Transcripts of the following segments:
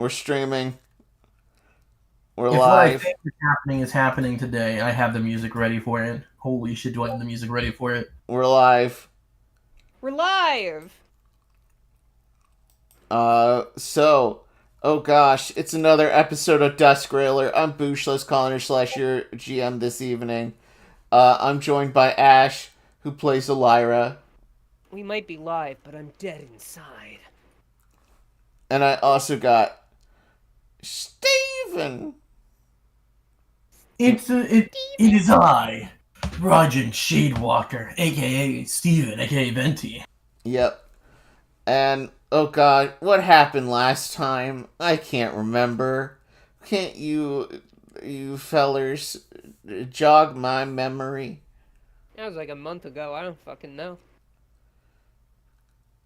We're streaming. We're If what I live. think is happening today, I have the music ready for it. Holy shit, do I have the music ready for it? We're live. We're live! Oh gosh, it's another episode of DUSKRAILER. I'm Boosh, Connar / your GM this evening. I'm joined by Ashe, who plays ELYRA. We might be live, but I'm dead inside. And I also got Steven. It is I, Rajan Shadewalker, aka Steven, aka Venti. Yep. And, oh god, what happened last time? I can't remember. Can't you fellers jog my memory? That was like a month ago, I don't fucking know.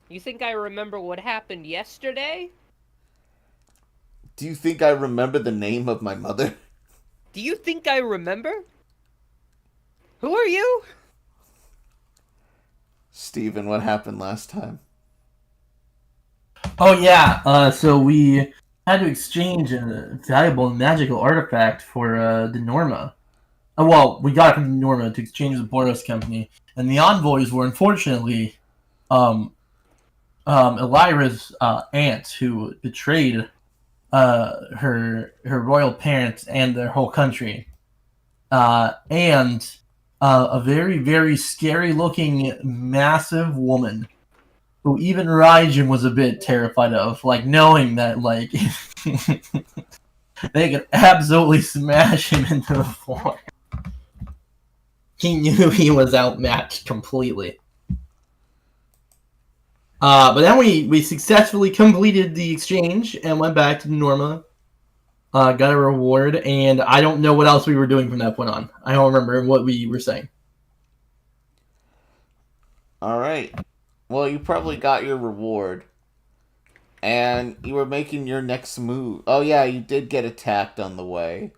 You think I remember what happened yesterday? Do you think I remember the name of my mother? Do you think I remember? Who are you? Steven, what happened last time? Oh yeah, so we had to exchange a valuable magical artifact for the Norma. Well, we got it from Norma to exchange with the Boros company, and the envoys were unfortunately ELYRA's aunt, who betrayed her royal parents and their whole country, and a very, very scary looking massive woman who even Raijin was a bit terrified of, like knowing that like they could absolutely smash him into the floor. He knew he was outmatched completely. But then we successfully completed the exchange and went back to Norma. Got a reward, and I don't know what else we were doing from that point on. I don't remember what we were saying. Alright. Well, you probably got your reward. And you were making your next move. Oh yeah, you did get attacked on the way.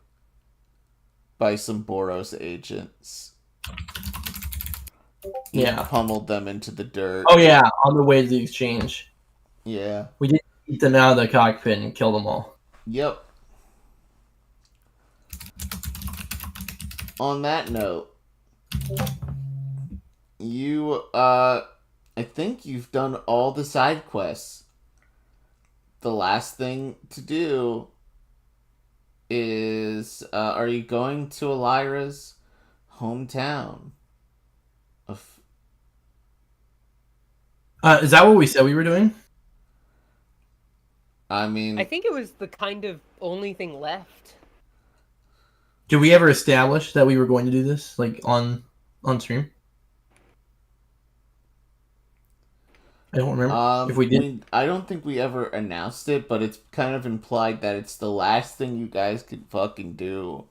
By some Boros agents. You pummeled them into the dirt. Oh yeah, on the way to the exchange. Yeah. We did beat them out of the cockpit and kill them all. Yep. On that note, you, I think you've done all the side quests. The last thing to do is, are you going to ELYRA's hometown? Is that what we said we were doing? I mean, I think it was the kind of only thing left. Did we ever establish that we were going to do this, like, on stream? I don't remember if we did. I don't think we ever announced it, but it's kind of implied that it's the last thing you guys could fucking do.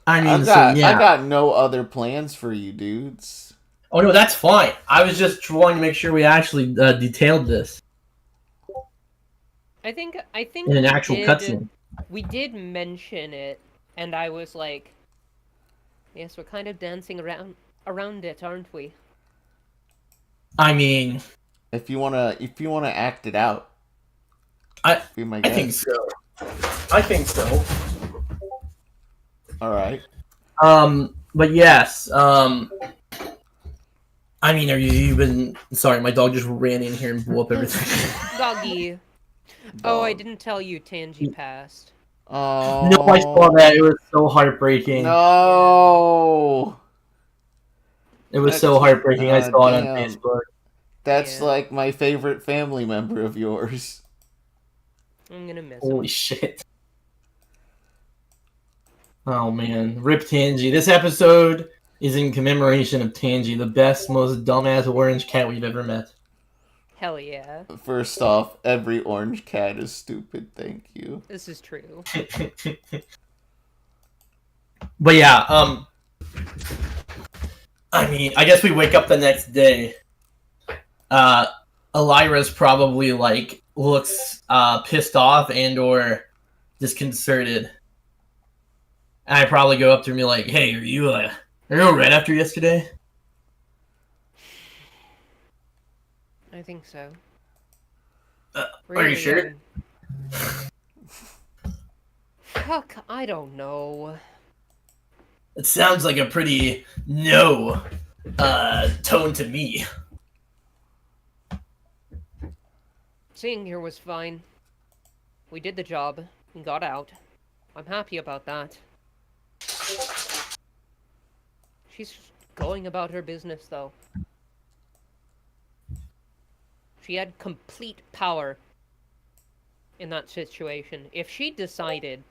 I mean, I got no other plans for you dudes. Oh no, that's fine. I was just wanting to make sure we actually detailed this. I think in an actual cutscene. We did mention it, and I was like, "Yes, we're kind of dancing around it, aren't we?" I mean, if you wanna act it out, I think so. I think so. All right. But yes. I mean, are you even? Sorry, my dog just ran in here and blew up everything. Doggy. Oh, I didn't tell you Tangy passed. Oh. No, I saw that. It was so heartbreaking. No. It was so heartbreaking. I saw it on Facebook. That's like my favorite family member of yours. I'm gonna miss Holy shit. Oh man, rip Tangy. This episode is in commemoration of Tangy, the best, most dumbass orange cat we've ever met. Hell yeah. First off, every orange cat is stupid, thank you. This is true. But yeah, I mean, I guess we wake up the next day. ELYRA's probably, like, looks pissed off and or disconcerted. And I probably go up to her and be like, "Hey, are you alright after yesterday?" I think so. Are you sure? Fuck, I don't know. It sounds like a pretty no tone to me. Seeing here was fine. We did the job and got out. I'm happy about that. She's going about her business, though. She had complete power in that situation. If she decided,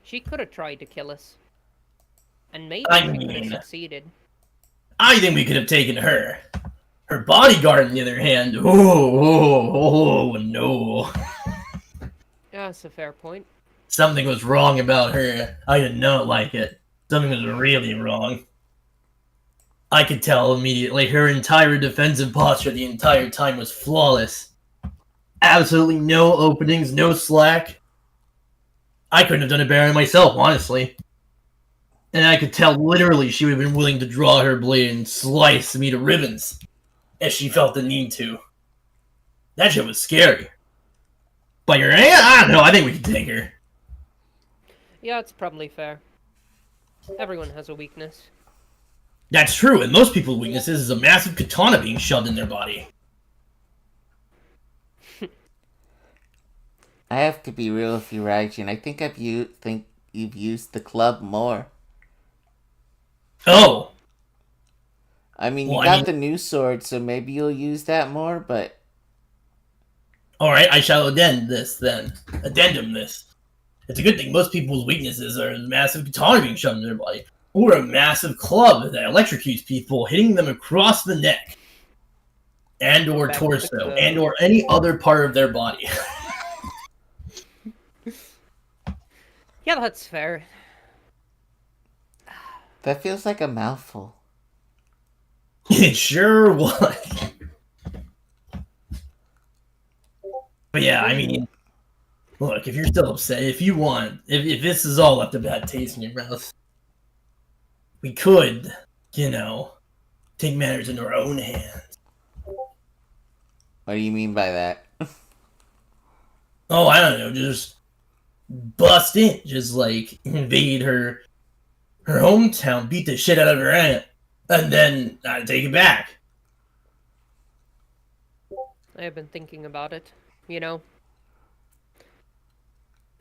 she could have tried to kill us. And maybe she could have succeeded. I think we could have taken her. Her bodyguard, on the other hand, oh no. Yeah, that's a fair point. Something was wrong about her. I did not like it. Something was really wrong. I could tell immediately. Her entire defensive posture the entire time was flawless. Absolutely no openings, no slack. I couldn't have done it better myself, honestly. And I could tell literally she would have been willing to draw her blade and slice me to ribbons if she felt the need to. That shit was scary. But you're, I don't know, I think we can take her. Yeah, it's probably fair. Everyone has a weakness. That's true, and most people's weaknesses is a massive katana being shoved in their body. I have to be real with you, Raijin. I think you've used the club more. Oh. I mean, you got the new sword, so maybe you'll use that more, but... Alright, I shall addend this, then. Addendum this. It's a good thing most people's weaknesses are a massive katana being shoved in their body, or a massive club that electrocutes people, hitting them across the neck, and or torso, and or any other part of their body. Yeah, that's fair. That feels like a mouthful. It sure was. But yeah, I mean, look, if you're still upset, if you want, if this is all left a bad taste in your mouth, we could, take matters into our own hands. What do you mean by that? Oh, I don't know, just bust in, just invade her hometown, beat the shit out of her aunt, and then take it back. I have been thinking about it,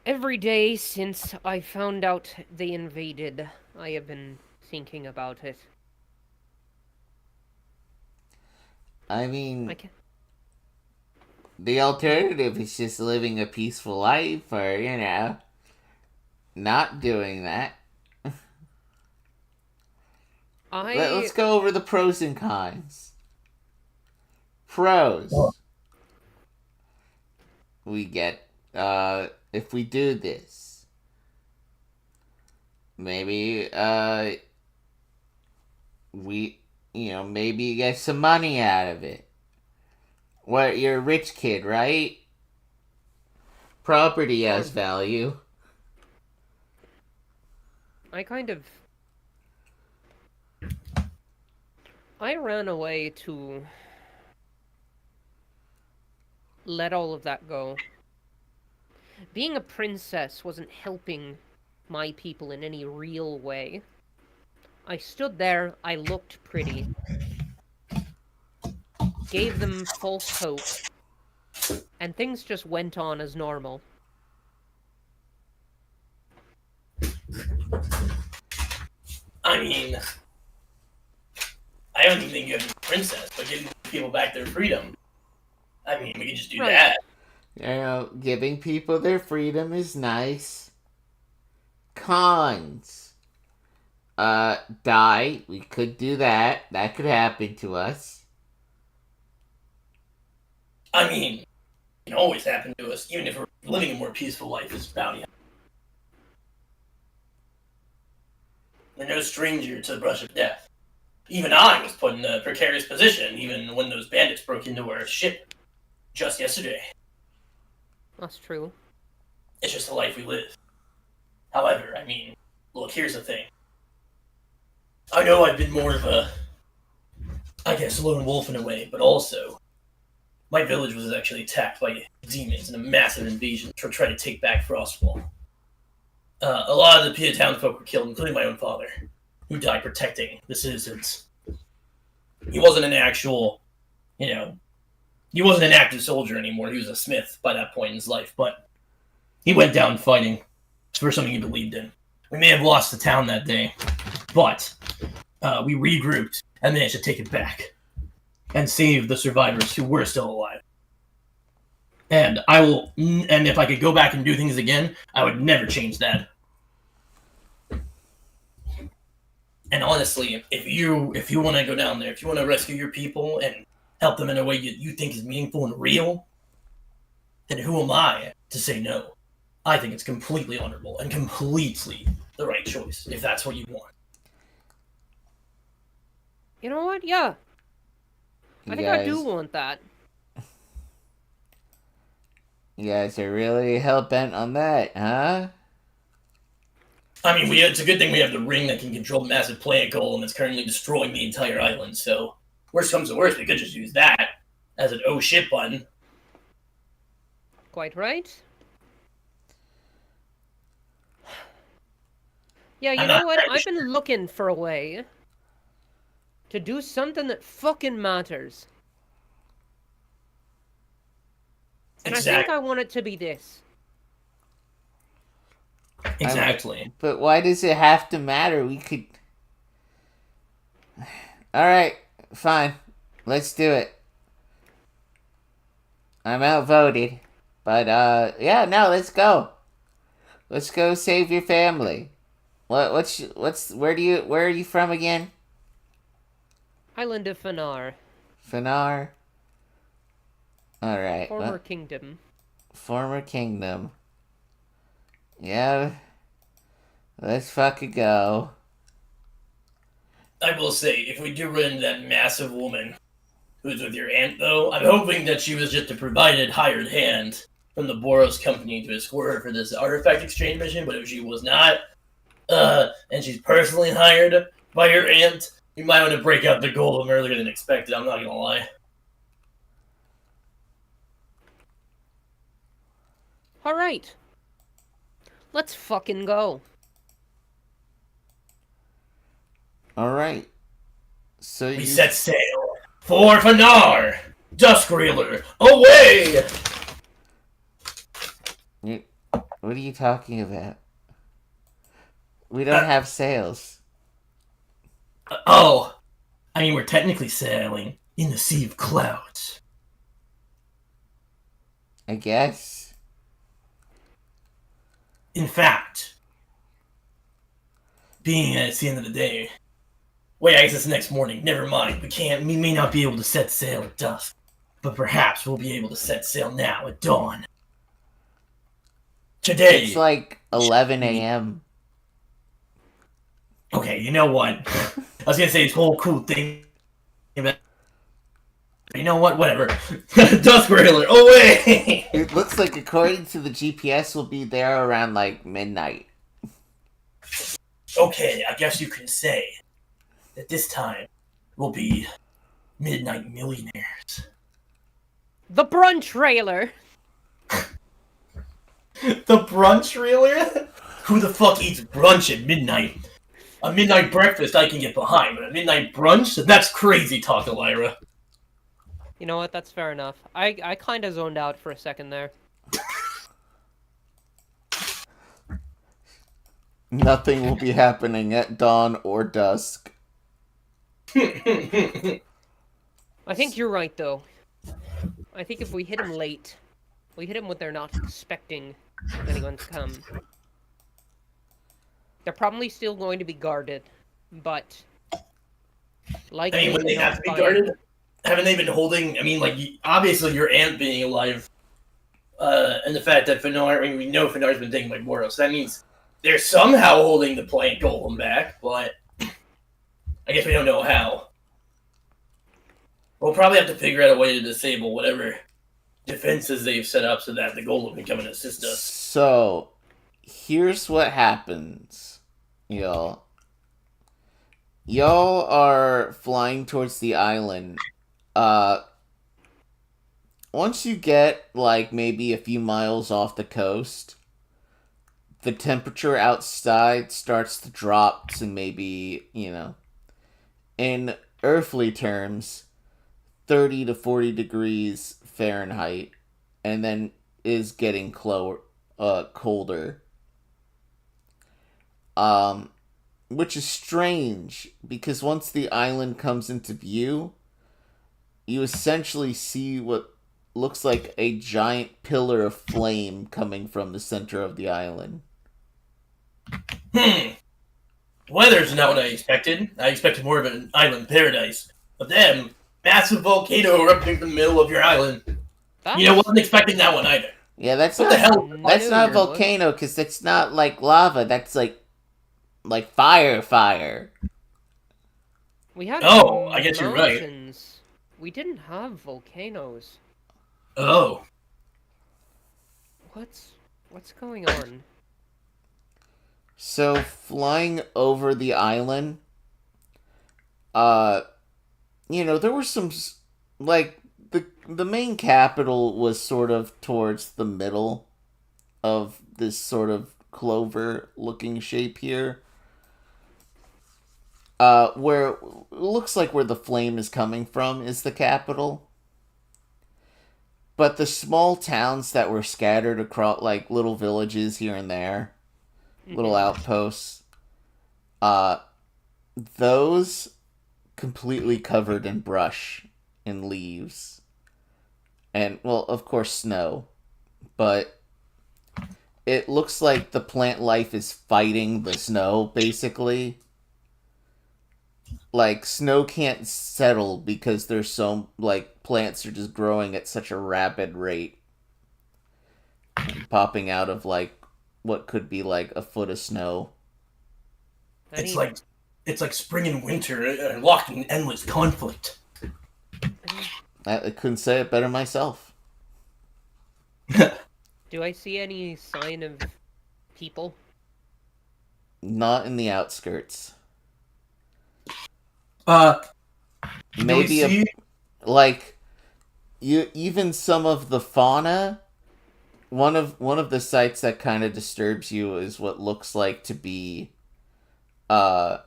Every day since I found out they invaded, I have been thinking about it. I mean, the alternative is just living a peaceful life, or, not doing that. Let's go over the pros and cons. Pros. We get, if we do this, maybe, maybe you get some money out of it. What, you're a rich kid, right? Property has value. I ran away to let all of that go. Being a princess wasn't helping my people in any real way. I stood there, I looked pretty, gave them false hope, and things just went on as normal. I mean, I don't even think you have to be a princess, but giving people back their freedom. I mean, we could just do that. Giving people their freedom is nice. Cons. Die. We could do that. That could happen to us. I mean, it can always happen to us, even if we're living a more peaceful life as bounty hunters. We're no stranger to the brush of death. Even I was put in a precarious position, even when those bandits broke into our ship just yesterday. That's true. It's just the life we live. However, I mean, look, here's the thing. I know I've been more of a, lone wolf in a way, but also, my village was actually attacked by demons in a massive invasion to try to take back Frostwall. A lot of the Pia townsfolk were killed, including my own father, who died protecting the citizens. He wasn't an actual, he wasn't an active soldier anymore. He was a smith by that point in his life, but he went down fighting for something he believed in. We may have lost the town that day, but we regrouped and managed to take it back and save the survivors who were still alive. And and if I could go back and do things again, I would never change that. And honestly, if you want to go down there, if you want to rescue your people and help them in a way you think is meaningful and real, then who am I to say no? I think it's completely honorable and completely the right choice, if that's what you want. You know what? Yeah. I think I do want that. You guys are really hell-bent on that, huh? I mean, it's a good thing we have the ring that can control the massive planet golem that's currently destroying the entire island, so worst comes to worst, we could just use that as an oh shit button. Quite right. Yeah, you I'm know not what? very I've been looking for a way to do something that fucking matters. And I think I want it to be this. Exactly. But why does it have to matter? We could... Alright, fine. Let's do it. I'm outvoted. But, yeah, no, let's go. Let's go save your family. Where are you from again? Island of Connar. Connar? Alright. Former kingdom. Former kingdom. Yeah. Let's fucking go. I will say, if we do run into that massive woman who's with your aunt, though, I'm hoping that she was just a provided hired hand from the Boros company to escort her for this artifact exchange mission, but if she was not, and she's personally hired by your aunt, you might want to break out the golem earlier than expected, I'm not gonna lie. Alright. Let's fucking go. Alright. So We set sail for Connar! DUSKRAILER, away! What are you talking about? We don't have sails. I mean, we're technically sailing in the sea of clouds. I guess. In fact, being at the end of the day, wait, I guess it's next morning. Never mind. We may not be able to set sail at dusk, but perhaps we'll be able to set sail now at dawn. Today. It's like 11 a.m. Okay, you know what? I was gonna say this whole cool thing, but you know what? Whatever. DUSKRAILER, away! It looks like, according to the GPS, we'll be there around, like, midnight. Okay, I guess you can say that this time we'll be midnight millionaires. The brunch railer! The brunch railer? Who the fuck eats brunch at midnight? A midnight breakfast I can get behind, but a midnight brunch? That's crazy talk, ELYRA. You know what? That's fair enough. I kind of zoned out for a second there. Nothing will be happening at dawn or dusk. I think you're right, though. I think if we hit them late, we hit them when they're not expecting anyone to come. They're probably still going to be guarded, but... I mean, when they have to be guarded? Haven't they been holding... I mean, like, obviously your aunt being alive, and the fact that Connar... I mean, we know Fenar's been taken by Boros, so that means they're somehow holding the plant golem back, but... I guess we don't know how. We'll probably have to figure out a way to disable whatever defenses they've set up so that the golem can come and assist us. So, here's what happens, y'all. Y'all are flying towards the island. once you get like maybe a few miles off the coast, the temperature outside starts to drop to maybe, in earthly terms, 30 to 40 degrees Fahrenheit, and then is getting colder. Which is strange, because once the island comes into view, you essentially see what looks like a giant pillar of flame coming from the center of the island. Weather's not what I expected. I expected more of an island paradise. But then, massive volcano erupting in the middle of your island. Wasn't expecting that one either. Yeah, that's What not the hell? that's not a volcano, because it's not like lava. That's like fire. We had I guess you're right. mountains. We didn't have volcanoes. Oh. What's going on? So flying over the island, there were some like the main capital was sort of towards the middle of this sort of clover looking shape here. Where it looks like where the flame is coming from is the capital. But the small towns that were scattered across, like little villages here and there, little outposts, those completely covered in brush and leaves. And, well, of course, snow. But it looks like the plant life is fighting the snow, basically. Like, snow can't settle because there's so, like, plants are just growing at such a rapid rate. Popping out of, like, what could be, like, a foot of snow. It's like spring and winter locked in endless conflict. I couldn't say it better myself. Do I see any sign of people? Not in the outskirts. Maybe even some of the fauna. One of the sights that kind of disturbs you is what looks like to be one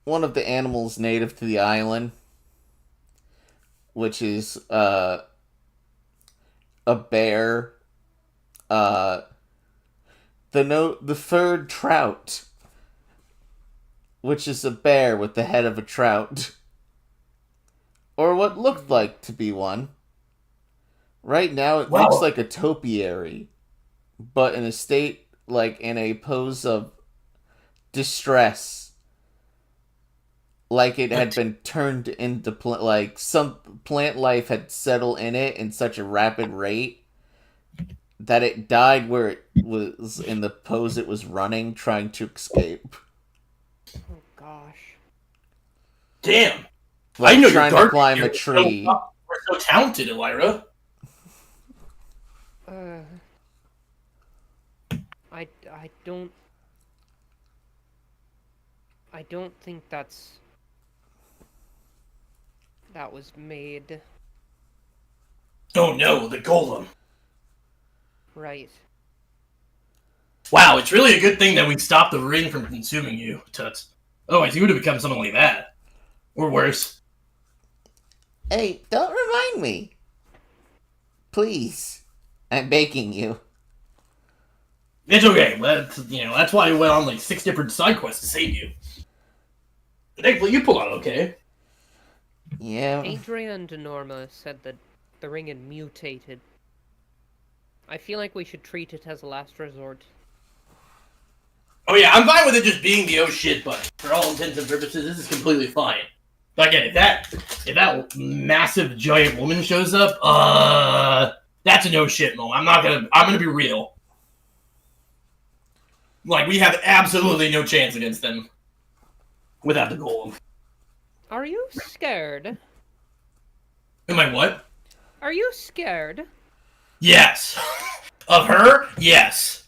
of the animals native to the island, which is a bear. The furred trout, which is a bear with the head of a trout. Or what looked like to be one. Right now it looks like a topiary, but in a state, like in a pose of distress. Like it had been turned into, like some plant life had settled in it in such a rapid rate that it died where it was in the pose it was running, trying to escape. Oh gosh. Damn. Like I know trying to climb a tree. We're so talented, ELYRA. I don't think that was made. Oh no, the golem. Right. Wow, it's really a good thing that we stopped the ring from consuming you, Toots. Otherwise, you would have become something like that. Or worse. Hey, don't remind me. Please. I'm begging you. It's okay. That's why I went on like 6 different side quests to save you. Thankfully, you pulled out okay. Yeah. Adria and Norma said that the ring had mutated. I feel like we should treat it as a last resort. Oh yeah, I'm fine with it just being the oh shit button. For all intents and purposes, this is completely fine. But again, if that massive giant woman shows up, that's a no shit moment. I'm gonna be real. Like, we have absolutely no chance against them. Without the golem. Are you scared? Am I what? Are you scared? Yes. Of her? Yes.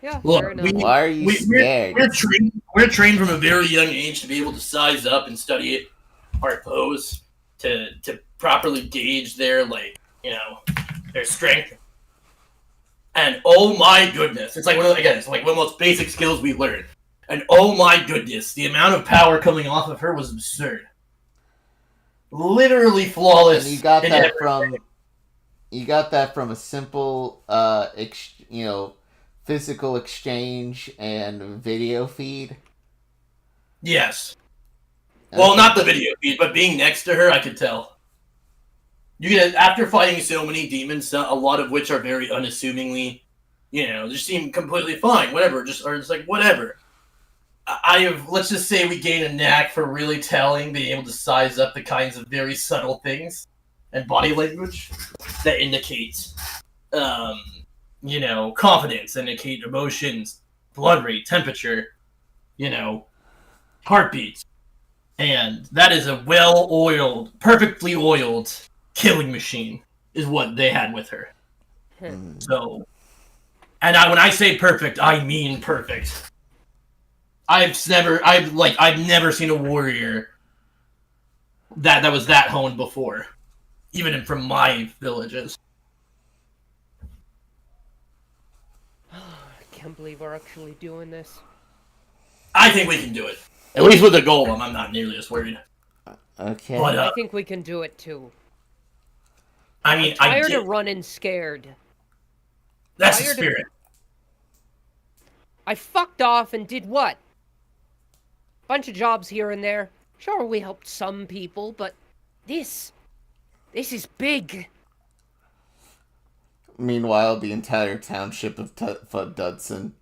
Yeah, Look, fair enough. Why are you scared? We're trained from a very young age to be able to size up and study our pose. to properly gauge their their strength. And oh my goodness, it's like one of the most basic skills we learned. And oh my goodness, the amount of power coming off of her was absurd. Literally flawless. And you got that from a simple physical exchange and video feed. Yes. Well, not the video feed, but being next to her, I could tell. You get after fighting so many demons, a lot of which are very unassumingly, just seem completely fine. Whatever, just like whatever. Let's just say we gain a knack for really being able to size up the kinds of very subtle things and body language that indicates, confidence, indicate emotions, blood rate, temperature, heartbeats. And that is a well-oiled, perfectly oiled killing machine is what they had with her. So, and when I say perfect, I mean perfect. I've never seen a warrior that was that honed before, even from my villages. I can't believe we're actually doing this. I think we can do it. At least with the golem, I'm not nearly as worried. Okay. But, I think we can do it too. I mean, I'm tired of running scared. That's the spirit. I fucked off and did what? Bunch of jobs here and there. Sure, we helped some people, but this is big. Meanwhile, the entire township of Fuddudson.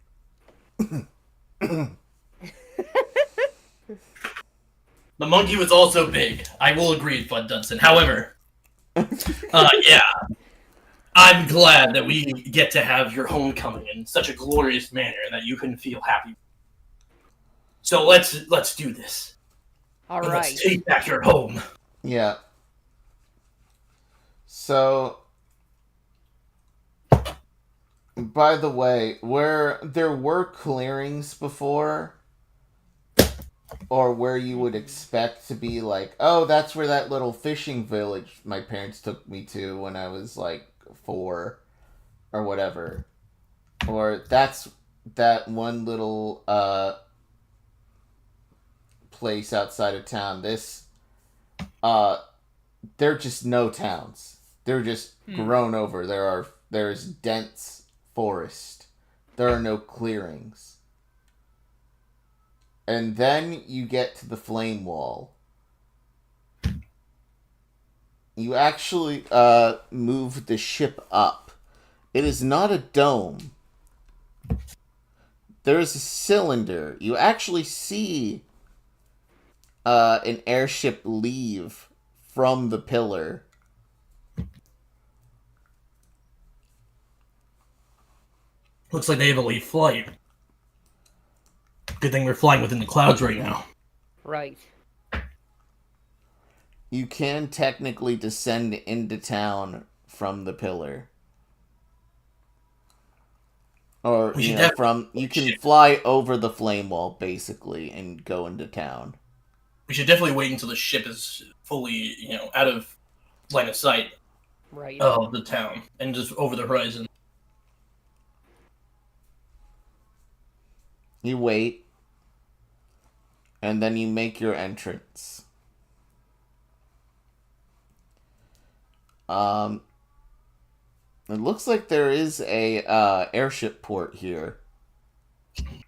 The monkey was also big. I will agree, Fudd Dunson. However, yeah, I'm glad that we get to have your homecoming in such a glorious manner that you can feel happy. So let's do this. All and right. Let's take back your home. Yeah. So, by the way, where there were clearings before, or where you would expect to be like, oh, that's where that little fishing village my parents took me to when I was like 4, or whatever, or that's that one little place outside of town. They're just no towns. They're just grown over. There's dense forest. There are no clearings. And then you get to the flame wall. You actually move the ship up. It is not a dome. There is a cylinder. You actually see an airship leave from the pillar. Looks like they have a late flight. Good thing we're flying within the clouds right now. Right. You can technically descend into town from the pillar. Or, you can fly over the flame wall, basically, and go into town. We should definitely wait until the ship is fully, out of line of sight of the town and just over the horizon. You wait. And then you make your entrance. It looks like there is a airship port here.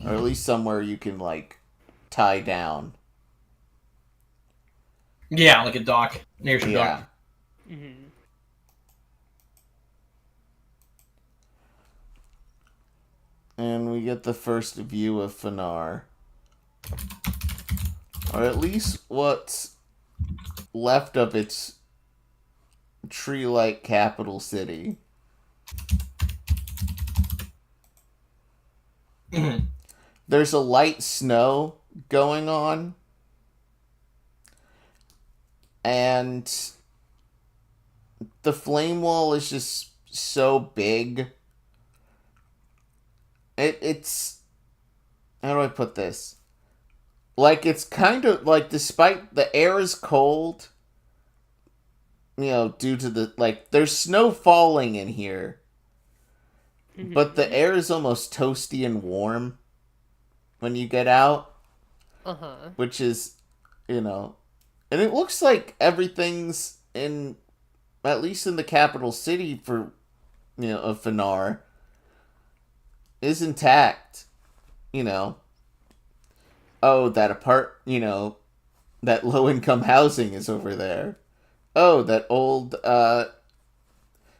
Or at least somewhere you can, tie down. Yeah, like a dock. An airship dock. Mm-hmm. And we get the first view of Connar. Or at least what's left of its tree-like capital city. Mm-hmm. There's a light snow going on. And the flame wall is just so big. It's... How do I put this? It's kind of, despite the air is cold, due to the, like, there's snow falling in here, but the air is almost toasty and warm when you get out, which is, and it looks like everything's at least in the capital city of Connar, is intact, Oh, that low-income housing is over there. Oh, that old,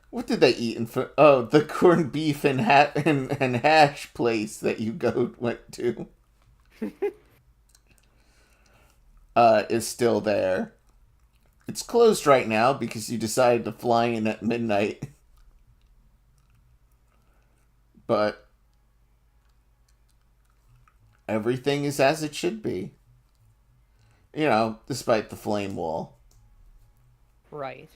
what did they eat the corned beef and hash place that you went to. Is still there. It's closed right now because you decided to fly in at midnight. But everything is as it should be. Despite the flame wall. Right.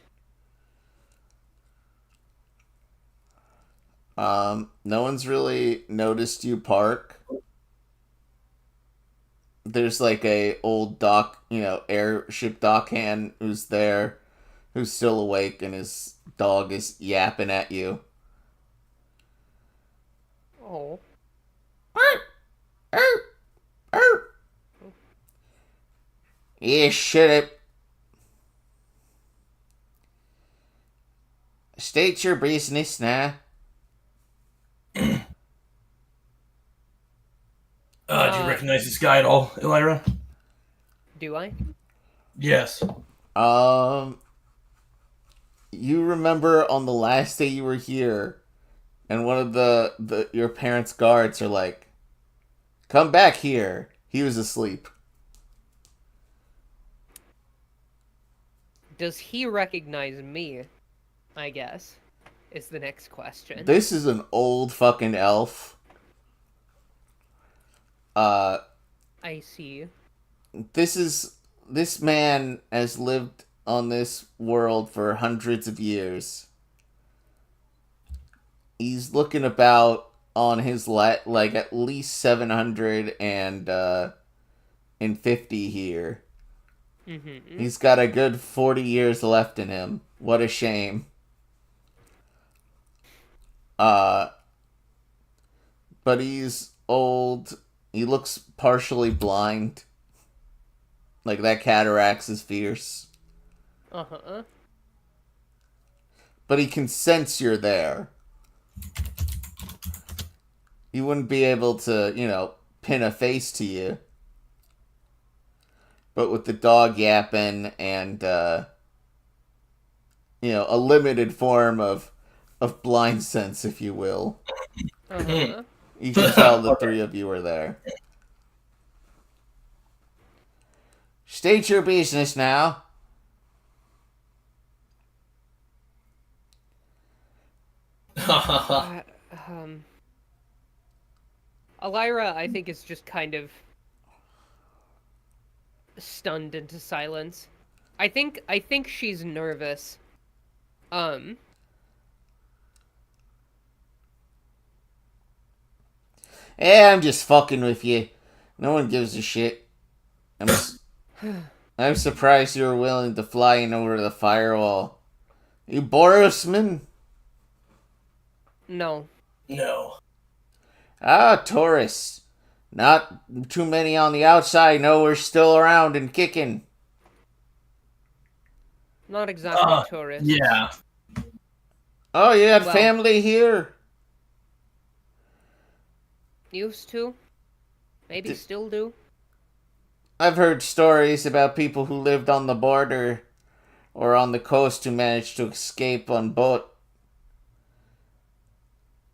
No one's really noticed you park. There's like a old airship dockhand who's there, who's still awake, and his dog is yapping at you. Oh. Yeah, shut up. State your business now. Do you recognize this guy at all, ELYRA? Do I? Yes. You remember on the last day you were here, and one of your parents' guards are like, "Come back here." He was asleep. Does he recognize me? I guess is the next question. This is an old fucking elf. I see. This man has lived on this world for hundreds of years. He's looking about on his like at least 750 here. He's got a good 40 years left in him. What a shame. But he's old. He looks partially blind. Like, that cataracts is fierce. Uh-huh. But he can sense you're there. He wouldn't be able to, pin a face to you. But with the dog yapping and, a limited form of blind sense, if you will. Uh-huh. You can tell the three of you are there. State your business now. ELYRA, I think, is just kind of stunned into silence. I think she's nervous. Yeah, I'm just fucking with you. No one gives a shit. I'm surprised you were willing to fly in over the firewall. You Borosman? No. No. Ah, tourists. Not too many on the outside know we're still around and kicking. Not exactly tourists. Yeah. Oh, you had family here? Used to. Maybe still do. I've heard stories about people who lived on the border or on the coast who managed to escape on boat.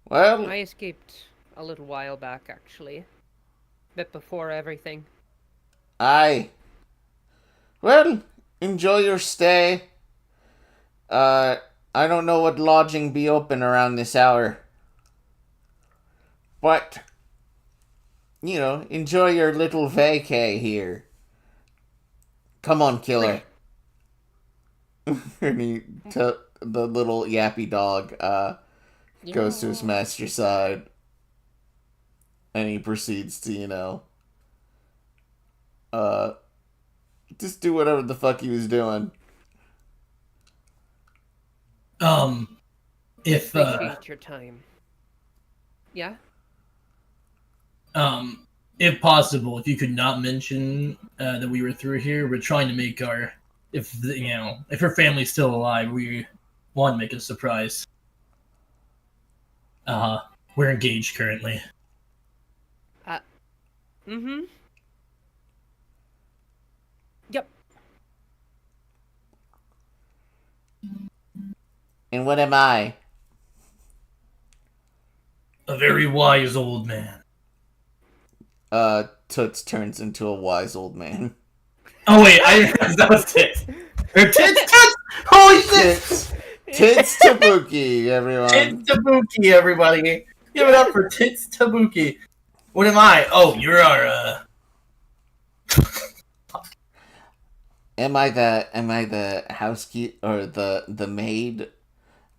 Well, I escaped a little while back, actually. Bit before everything. aye. Well, enjoy your stay. I don't know what lodging be open around this hour. But, enjoy your little vacay here. Come on, killer. And the little yappy dog, goes to his master's side. And he proceeds to, just do whatever the fuck he was doing. If Appreciate your time. Yeah? if possible, if you could not mention that we were through here, we're trying to make if her family's still alive, we want to make a surprise. We're engaged currently. Mm-hmm. Yep. And what am I? A very wise old man. Toots turns into a wise old man. Oh wait, I didn't realize that was Tits. Or Tits! Holy shit! Tits Tabuki, everyone. Tits Tabuki, everybody. Give it up for Tits Tabuki. What am I? Oh, you're our, Am I the housekeeper or the maid?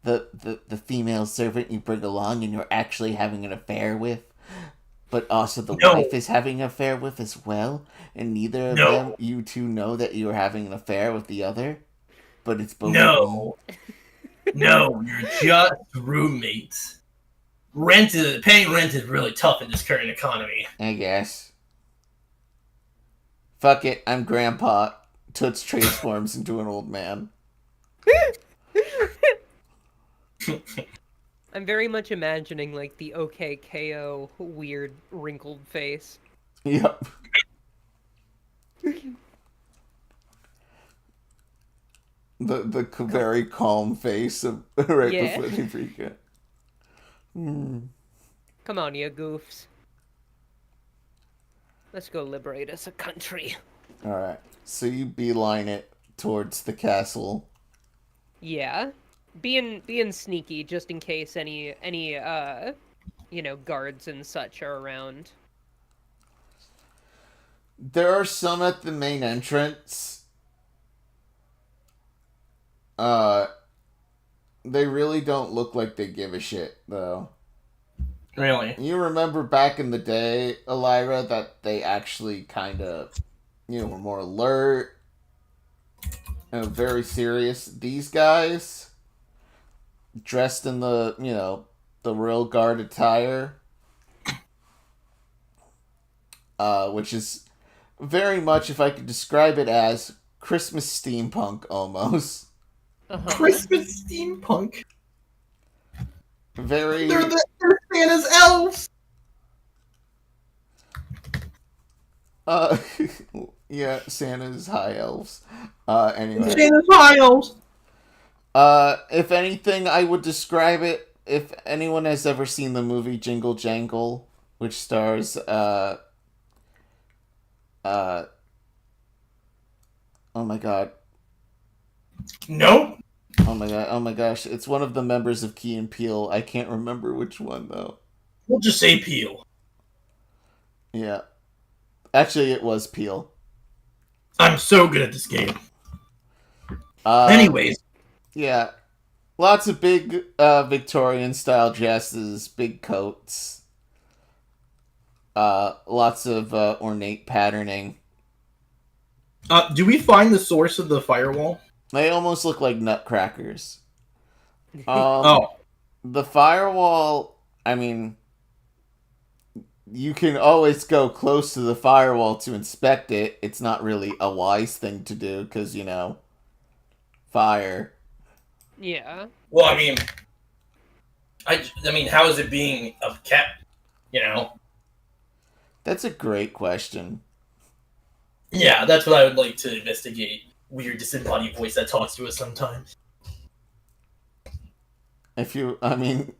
The female servant you bring along and you're actually having an affair with? But also the wife is having an affair with as well? And neither of them, you two know that you're having an affair with the other? But it's both No, you're just roommates. Paying rent is really tough in this current economy. I guess. Fuck it, I'm grandpa. Toots transforms into an old man. I'm very much imagining, like, the OKKO weird wrinkled face. Yep. the very calm face of right before they freak out. Come on, you goofs. Let's go liberate us a country. Alright, so you beeline it towards the castle. Yeah. Being sneaky, just in case any guards and such are around. There are some at the main entrance. They really don't look like they give a shit, though. Really? You remember back in the day, ELYRA, that they actually kind of, were more alert and very serious. These guys, dressed in the royal guard attire, which is very much, if I could describe it as, Christmas steampunk, almost. Uh-huh. Christmas steampunk? Very... They're Santa's elves! Yeah, Santa's high elves. Anyway. Santa's high elves! If anything, I would describe it, if anyone has ever seen the movie Jingle Jangle, which stars, oh my god. Nope. Oh my gosh. It's one of the members of Key and Peele. I can't remember which one, though. We'll just say Peel. Yeah. Actually, it was Peele. I'm so good at this game. Anyways. Yeah. Lots of big Victorian-style dresses, big coats. Lots of ornate patterning. Do we find the source of the firewall? They almost look like nutcrackers. Oh. The firewall, I mean, you can always go close to the firewall to inspect it. It's not really a wise thing to do, because, fire. Yeah. Well, I mean, how is it being kept, That's a great question. Yeah, that's what I would like to investigate. Weird disembodied voice that talks to us sometimes. If you want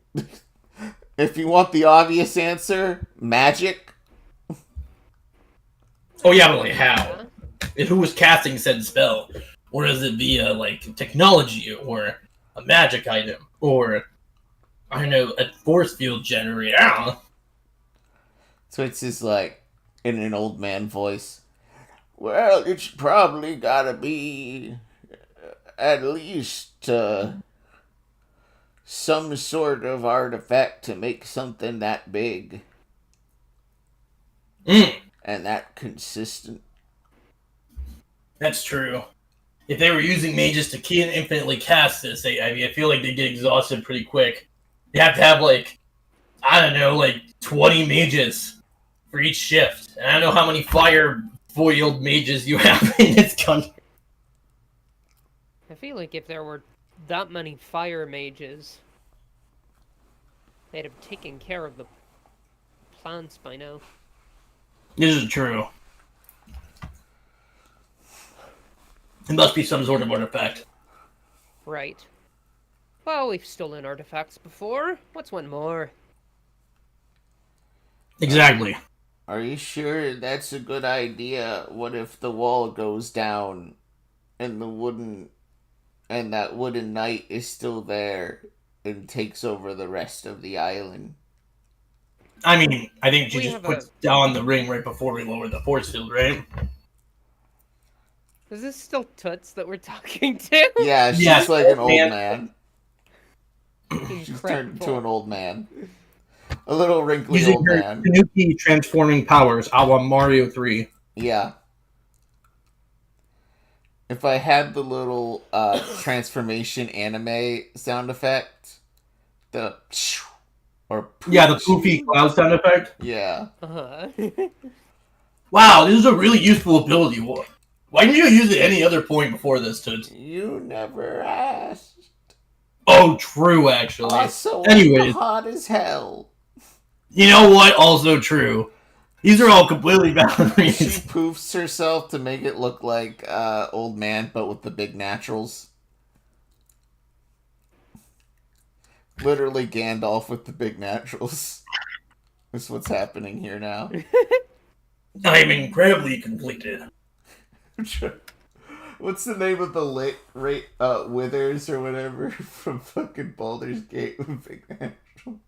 the obvious answer, magic. Oh yeah, but like how? And who was casting said spell? Or is it via, technology, or a magic item, or, I don't know, a force field generator? I don't know. So it's just in an old man voice. Well, it's probably gotta be at least some sort of artifact to make something that big. And that consistent. That's true. if they were using mages to key and infinitely cast this, I feel like they get exhausted pretty quick. You have to have, like, I don't know, like 20 mages for each shift. And I don't know how many fire foiled mages you have in this country. I feel like if there were that many fire mages, they'd have taken care of the plants by now. This is true. It must be some sort of artifact. Right. Well, we've stolen artifacts before. What's one more? Exactly. Are you sure that's a good idea? What if the wall goes down and that wooden knight is still there and takes over the rest of the island? I mean, I think she We just have puts down the ring right before we lower the force field, right? Is this still Toots that we're talking to? Yeah, she's Yes, like an old man. man. She's turned into Incredible. an old man. A little wrinkly Using old her man. Tanuki transforming powers, a la Mario 3. Yeah. If I had the little transformation anime sound effect, the or Yeah, the poofy cloud sound effect. yeah. Uh-huh. Wow, this is a really useful ability. Why didn't you use it any other point before this, Toots? You never asked. Oh, true, actually. Also, Anyways. hot as hell. You know what? Also true. These are all completely valid She reasons. poofs herself to make it look like old man, but with the big naturals. Literally Gandalf with the big naturals. That's what's happening here now. I am incredibly completed. What's the name of the Withers or whatever from fucking Baldur's Gate with big natural?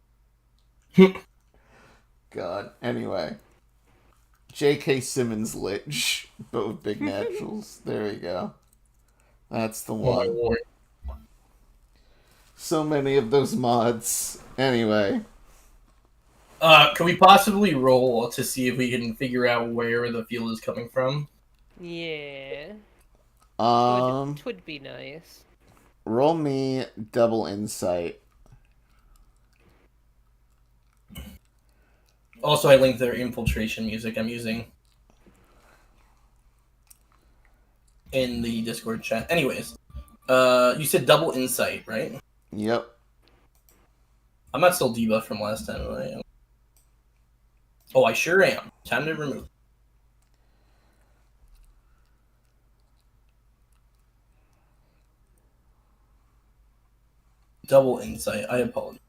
God. Anyway. J.K. Simmons Lich, but with big naturals. There we go. That's the Oh my one. lord. So many of those mods. Anyway. Can we possibly roll to see if we can figure out where the field is coming from? Yeah. Twould be nice. Roll me double insight. Also, I linked their infiltration music I'm using in the Discord chat. Anyways, you said double insight, right? Yep. I'm not still debuffed from last time, right? Oh, I sure am. Time to remove. Double insight. I apologize.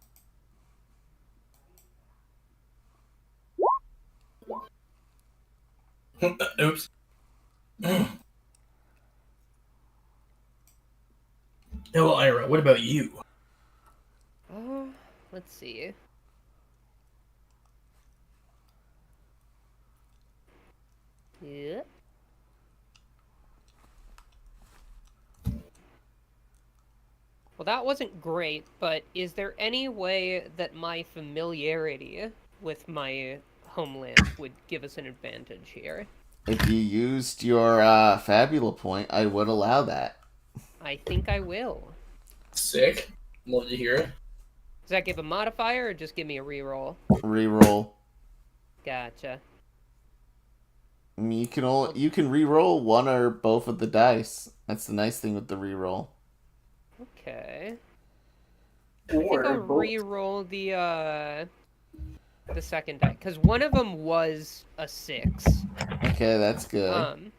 Oops. ELYRA, what about you? Let's see. Yeah. Well, that wasn't great, but is there any way that my familiarity with my homeland would give us an advantage here? If you used your Fabula point, I would allow that. I think I will. Sick. Love to hear it. Does that give a modifier or just give me a reroll? Reroll. Gotcha. I mean, you can re-roll one or both of the dice. That's the nice thing with the reroll. Okay. I think I'll re-roll the second die, because one of them was a 6. Okay, that's good.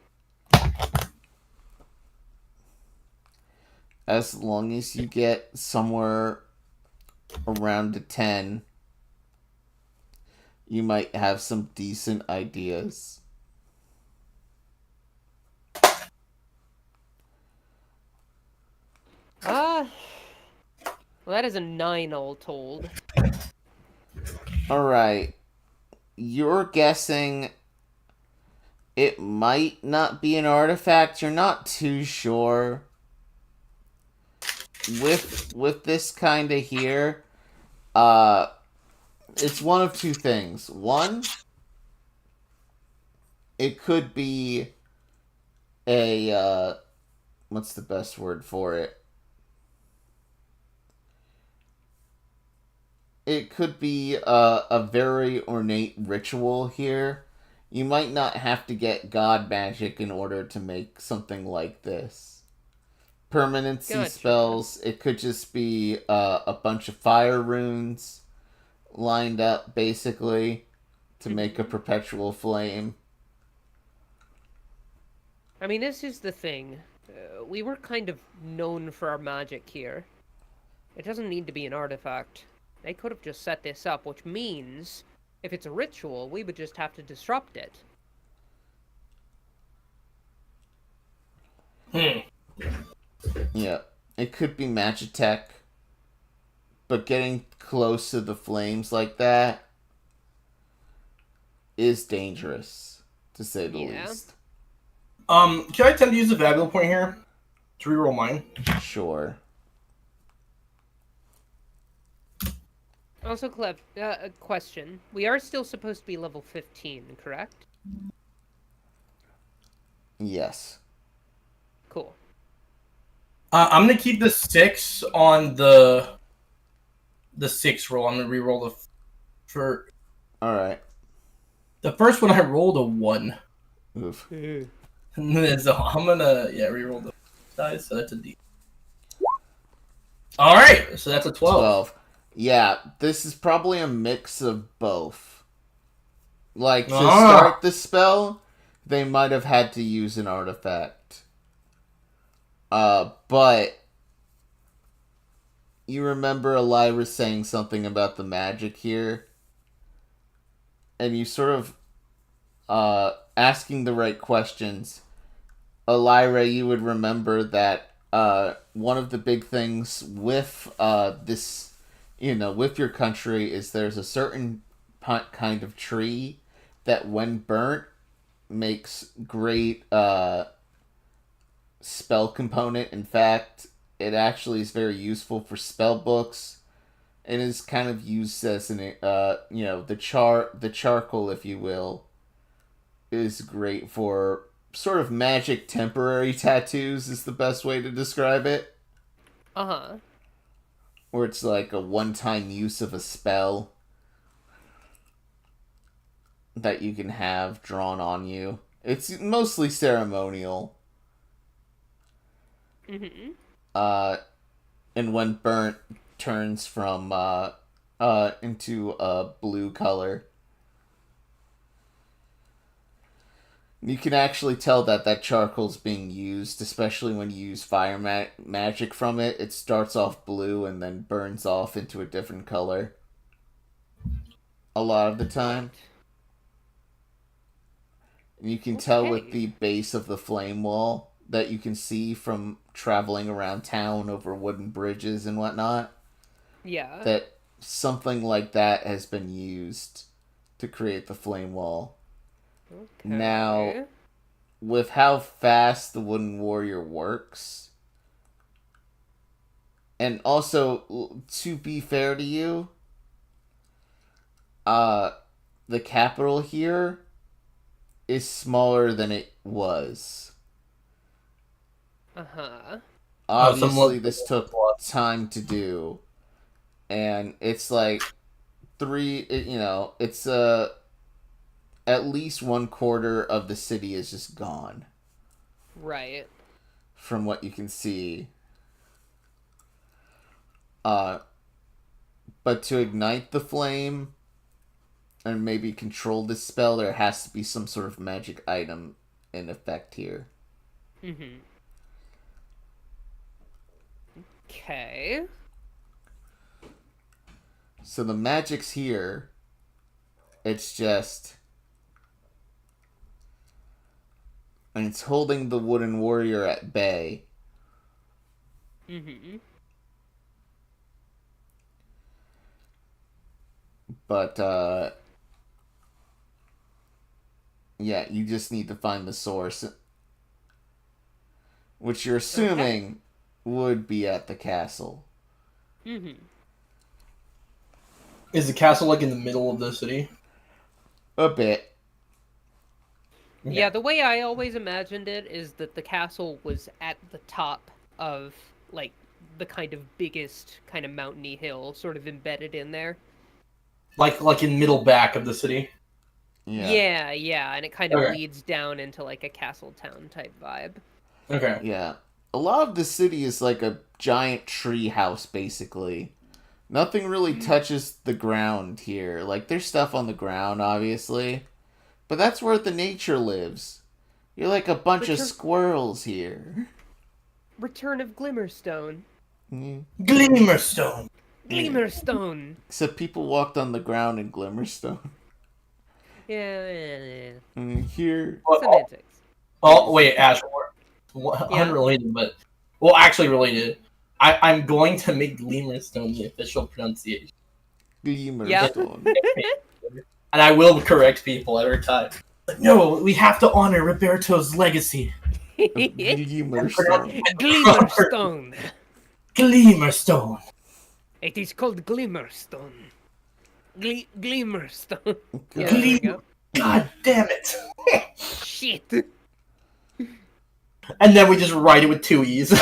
As long as you get somewhere around a 10, you might have some decent ideas. Well, that is a 9 all told. Alright. You're guessing it might not be an artifact. You're not too sure. With this kind of here, it's one of two things. One, it could be a what's the best word for it? It could be a very ornate ritual here. You might not have to get god magic in order to make something like this. Permanency Gotcha. spells, it could just be a bunch of fire runes lined up, basically, to make a perpetual flame. I mean, this is the thing. We were kind of known for our magic here. It doesn't need to be an artifact. They could have just set this up, which means, if it's a ritual, we would just have to disrupt it. Yeah, it could be Magitech, but getting close to the flames like that is dangerous, to say the Yeah. least. Can I attempt to use the Fabula point here to reroll mine? Sure. Also, Clef, a question. We are still supposed to be level 15, correct? Yes. Cool. I'm gonna keep the 6 on the 6 roll. I'm gonna reroll for Alright. the first one. I rolled a 1. Oof. So I'm gonna reroll the dice. So that's a D. All right, so that's a 12. Yeah, this is probably a mix of both. Like, to start the spell, they might have had to use an artifact. But you remember ELYRA saying something about the magic here? And you sort of, asking the right questions. ELYRA, you would remember that, one of the big things with, this, with your country is there's a certain kind of tree that when burnt makes great, spell component. In fact, it actually is very useful for spell books and is kind of used as an the charcoal, if you will, is great for sort of magic temporary tattoos is the best way to describe it. Uh-huh. Where it's like a one-time use of a spell that you can have drawn on you. It's mostly ceremonial. Mm-hmm. And when burnt, turns from into a blue color. You can actually tell that charcoal's being used, especially when you use fire magic from it. It starts off blue and then burns off into a different color. A lot of the time. And you can tell with the base of the flame wall that you can see from traveling around town over wooden bridges and whatnot. Yeah. That something like that has been used to create the flame wall. Okay. Now, with how fast the wooden warrior works, and also, to be fair to you, the capital here is smaller than it was. Uh-huh. Obviously, this took time to do, and it's like it's at least 1/4 of the city is just gone. Right. From what you can see. But to ignite the flame and maybe control this spell, there has to be some sort of magic item in effect here. Mm-hmm. Okay. So the magic's here. It's just... and it's holding the wooden warrior at bay. Mm-hmm. But, yeah, you just need to find the source. Which you're assuming would be at the castle. Mm-hmm. Is the castle like in the middle of the city? A bit. Yeah, the way I always imagined it is that the castle was at the top of, like, the kind of biggest kind of mountainy hill, sort of embedded in there. Like in middle back of the city. Yeah. Yeah, and it kind of Okay. leads down into, like, a castle town type vibe. Okay. Yeah. A lot of the city is like a giant tree house, basically. Nothing really touches the ground here. Like, there's stuff on the ground, obviously. But that's where the nature lives. You're like a bunch of squirrels here. Return of Glimmerstone. Glimmerstone. Glimmerstone! Except people walked on the ground in Glimmerstone. Yeah. And here... Semantics. Oh, wait, Ash. Yeah. Unrelated, but... Well, actually related. I'm going to make Glimmerstone the official pronunciation. Glimmerstone. And I will correct people every time. But no, we have to honor Roberto's legacy. Glimmerstone. Glimmerstone! Glimmerstone. It is called Glimmerstone. Glimmerstone. Yeah, God. there we go. God damn it. Shit! And then we just write it with 2 E's.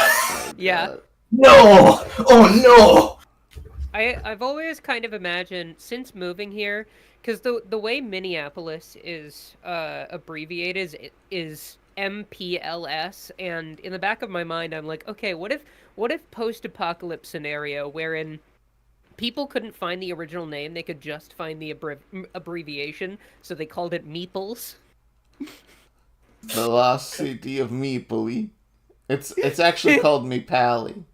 Yeah. No! Oh no! I've always kind of imagined, since moving here, because the way Minneapolis is abbreviated is MPLS, and in the back of my mind I'm like, okay, what if post-apocalypse scenario wherein people couldn't find the original name, they could just find the abbreviation, so they called it Meeples. The lost city of Meepley. It's actually called Meepally.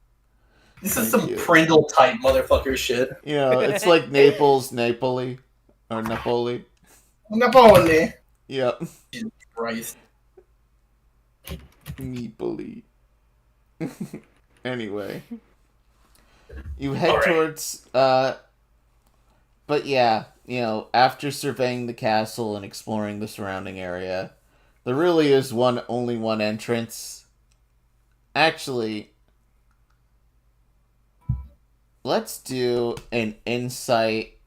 This is Thank some you. Prindle type motherfucker shit. You know, it's like Naples, Napoli. Or Napoli. Napoli. Yep. Jesus Christ. Meeply. Anyway. You head Alright. towards, but yeah, you know, after surveying the castle and exploring the surrounding area, there really is only one entrance. Actually, let's do an insight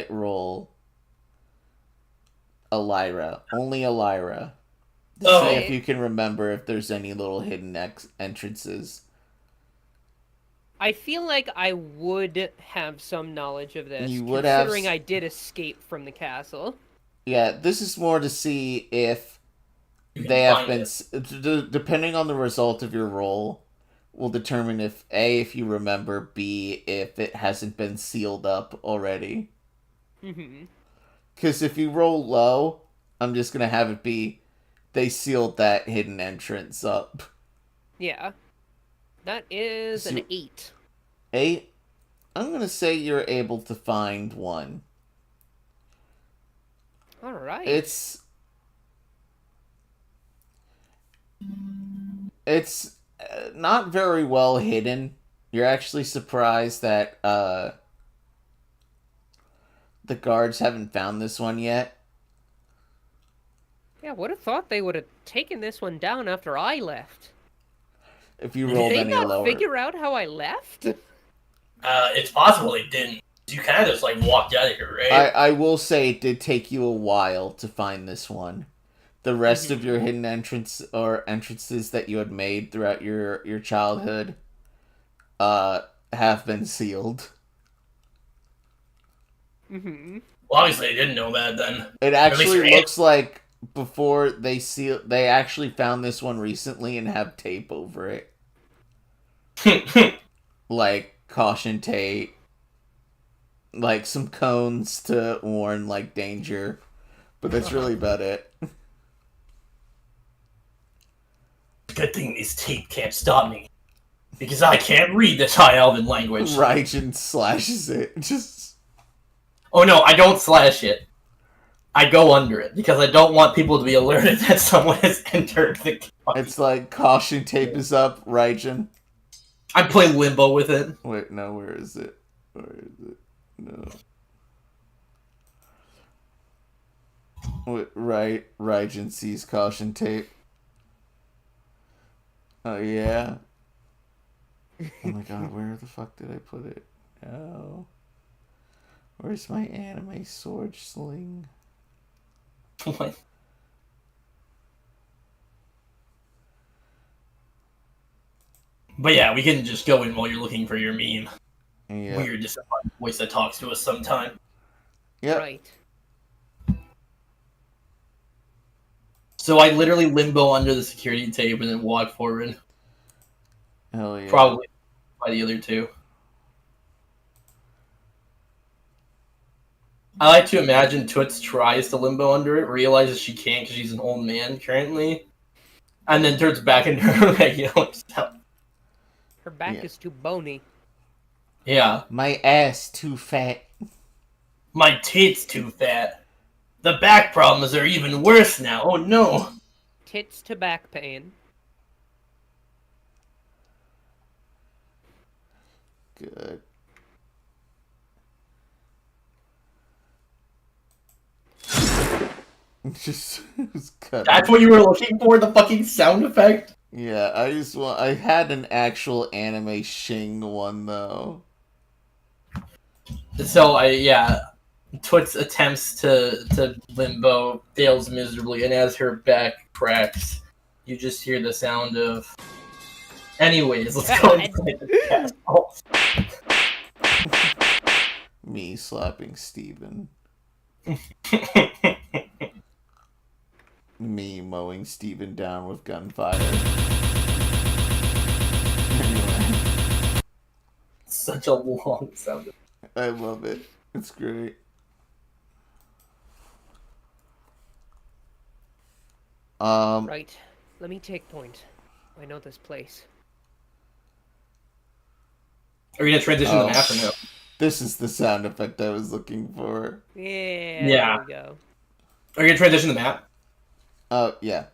roll. ELYRA. Only ELYRA. To Oh. see if you can remember if there's any little hidden entrances. I feel like I would have some knowledge of this, You would have considering I did escape from the castle. Yeah, this is more to see if You can they have find been... Depending on the result of your roll, will determine if A, if you remember, B, if it hasn't been sealed up already. Mm-hmm. Because if you roll low, I'm just going to have it be, they sealed that hidden entrance up. Yeah. That is an So- 8. 8? I'm going to say you're able to find one. Alright. It's not very well hidden. You're actually surprised that the guards haven't found this one yet. Yeah, would have thought they would have taken this one down after I left. If you Did rolled they any not lower. figure out how I left? It's possible they didn't. You kind of just like walked out of here, right? I will say it did take you a while to find this one. The rest of your hidden entrances that you had made throughout your childhood have been sealed. Mm-hmm. Well, obviously they didn't know that then. It At least actually your looks like before they actually found this one recently and have tape over it. Like caution tape. Like some cones to warn like danger. But that's really about it. Good thing this tape can't stop me. Because I can't read this high elven language. Raijin slashes it. Just Oh no, I don't slash it. I go under it because I don't want people to be alerted that someone has entered the game. it's like caution tape is up, Raijin. I play limbo with it. Wait, no, where is it? Where is it? No. Wait, right, Raijin sees caution tape. Oh yeah. Oh my god, where the fuck did I put it? No. Where's my anime sword sling? What? But yeah, we can just go in while you're looking for your meme. Yeah. Weird, disembodied voice that talks to us sometime. Yep. Right. So I literally limbo under the security tape and then walk forward. Hell yeah. Probably by the other two. I like to imagine Toots tries to limbo under it, realizes she can't because she's an old man currently, and then turns back into her regular self. Her back is too bony. Yeah. My ass too fat. My tits too fat. The back problems are even worse now. Oh no. Tits to back pain. Good. Just it was cut. That's what you were looking for? The fucking sound effect? Yeah, I had an actual anime Shing one though. So Toots attempts to limbo, fails miserably, and as her back cracks, you just hear the sound of. Anyways, let's go inside the castle. Me slapping Steven. Me mowing Steven down with gunfire. Anyway, Such a long sound effect. I love it. It's great. Right. Let me take point. I know this place. Are we gonna transition to the map or no? This is the sound effect I was looking for. Yeah. Yeah. There we go. Are you gonna transition to the map? Oh, yeah.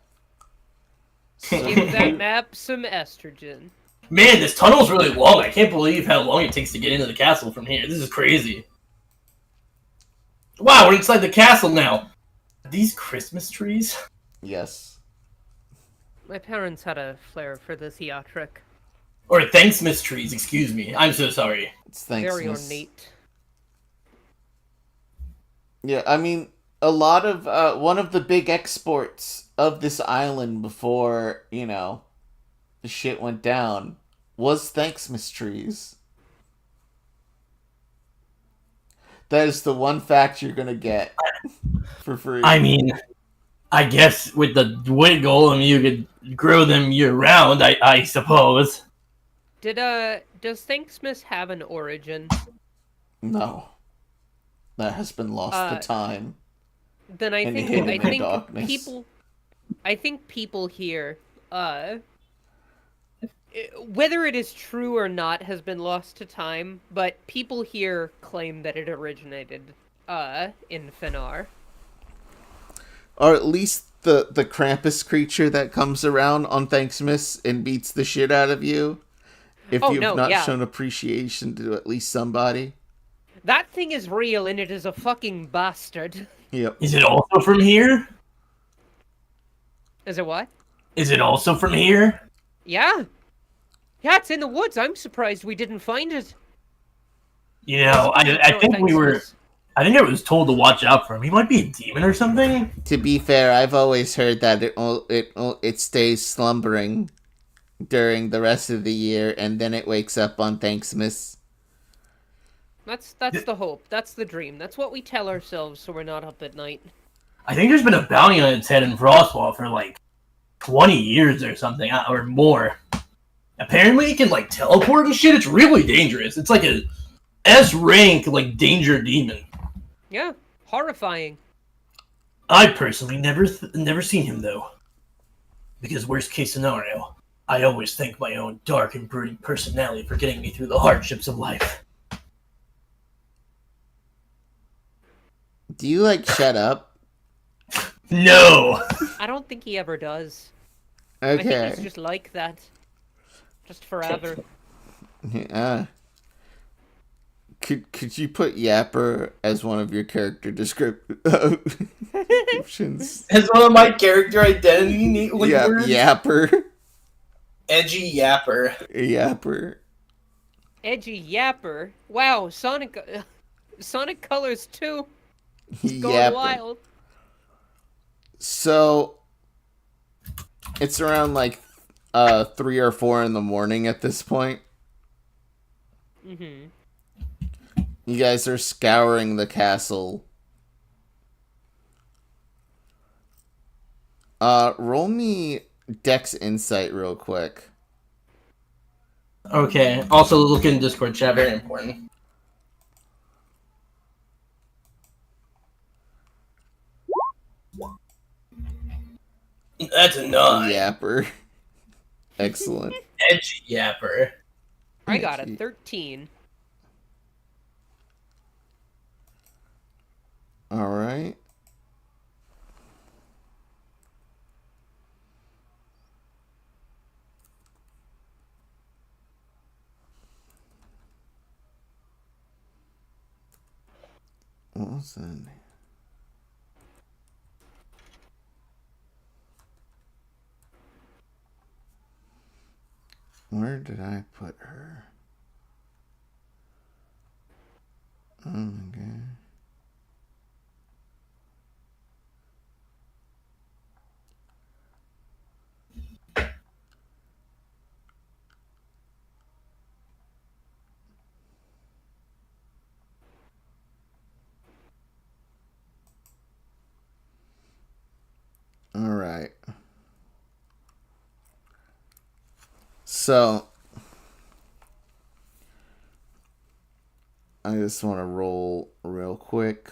Give that map some estrogen. Man, this tunnel's really long. I can't believe how long it takes to get into the castle from here. This is crazy. Wow, we're inside the castle now. Are these Christmas trees? Yes. My parents had a flair for the theatric. Or Thanksmas trees, excuse me. I'm so sorry. It's Very Thanksmas. ornate. Yeah, I mean, a lot of, one of the big exports of this island before, the shit went down was Thanksmas trees. That is the one fact you're gonna get for free. I mean, I guess with the wood golem you could grow them year round, I suppose. Does Thanksmas have an origin? No. That has been lost to time. Then I And think hidden in darkness. people here, whether it is true or not has been lost to time, but people here claim that it originated in Connar. Or at least the Krampus creature that comes around on Thanksmas and beats the shit out of you. If you've not shown appreciation to at least somebody. That thing is real and it is a fucking bastard. Yep. Is it also from here? Is it what? Is it also from here? Yeah. Yeah, it's in the woods. I'm surprised we didn't find it. You know, I think I think I was told to watch out for him. He might be a demon or something. To be fair, I've always heard that it stays slumbering during the rest of the year, and then it wakes up on Thanksmas. That's the hope. That's the dream. That's what we tell ourselves so we're not up at night. I think there's been a bounty on its head in Frostwall for like 20 years or something, or more. Apparently it can like teleport and shit. It's really dangerous. It's like a S rank like danger demon. Yeah, horrifying. I personally never seen him though. Because worst case scenario, I always thank my own dark and brooding personality for getting me through the hardships of life. Do you, shut up? No! I don't think he ever does. I think Okay. he's just like that. Just forever. Could you put Yapper as one of your character descriptions? As one of my character identity words? Yapper. Edgy yapper. Yapper. Edgy yapper. Wow, Sonic Colors 2. It's going Yapper. wild. So, it's around 3 or 4 in the morning at this point. Mm-hmm. You guys are scouring the castle. Roll me Dex Insight real quick. Okay. Also, look in Discord chat. Very important. That's a 9. Yapper. Excellent. Edgy yapper. I got a 13. Alright. What was that? Where did I put her? Oh my god. All right. So, I just want to roll real quick.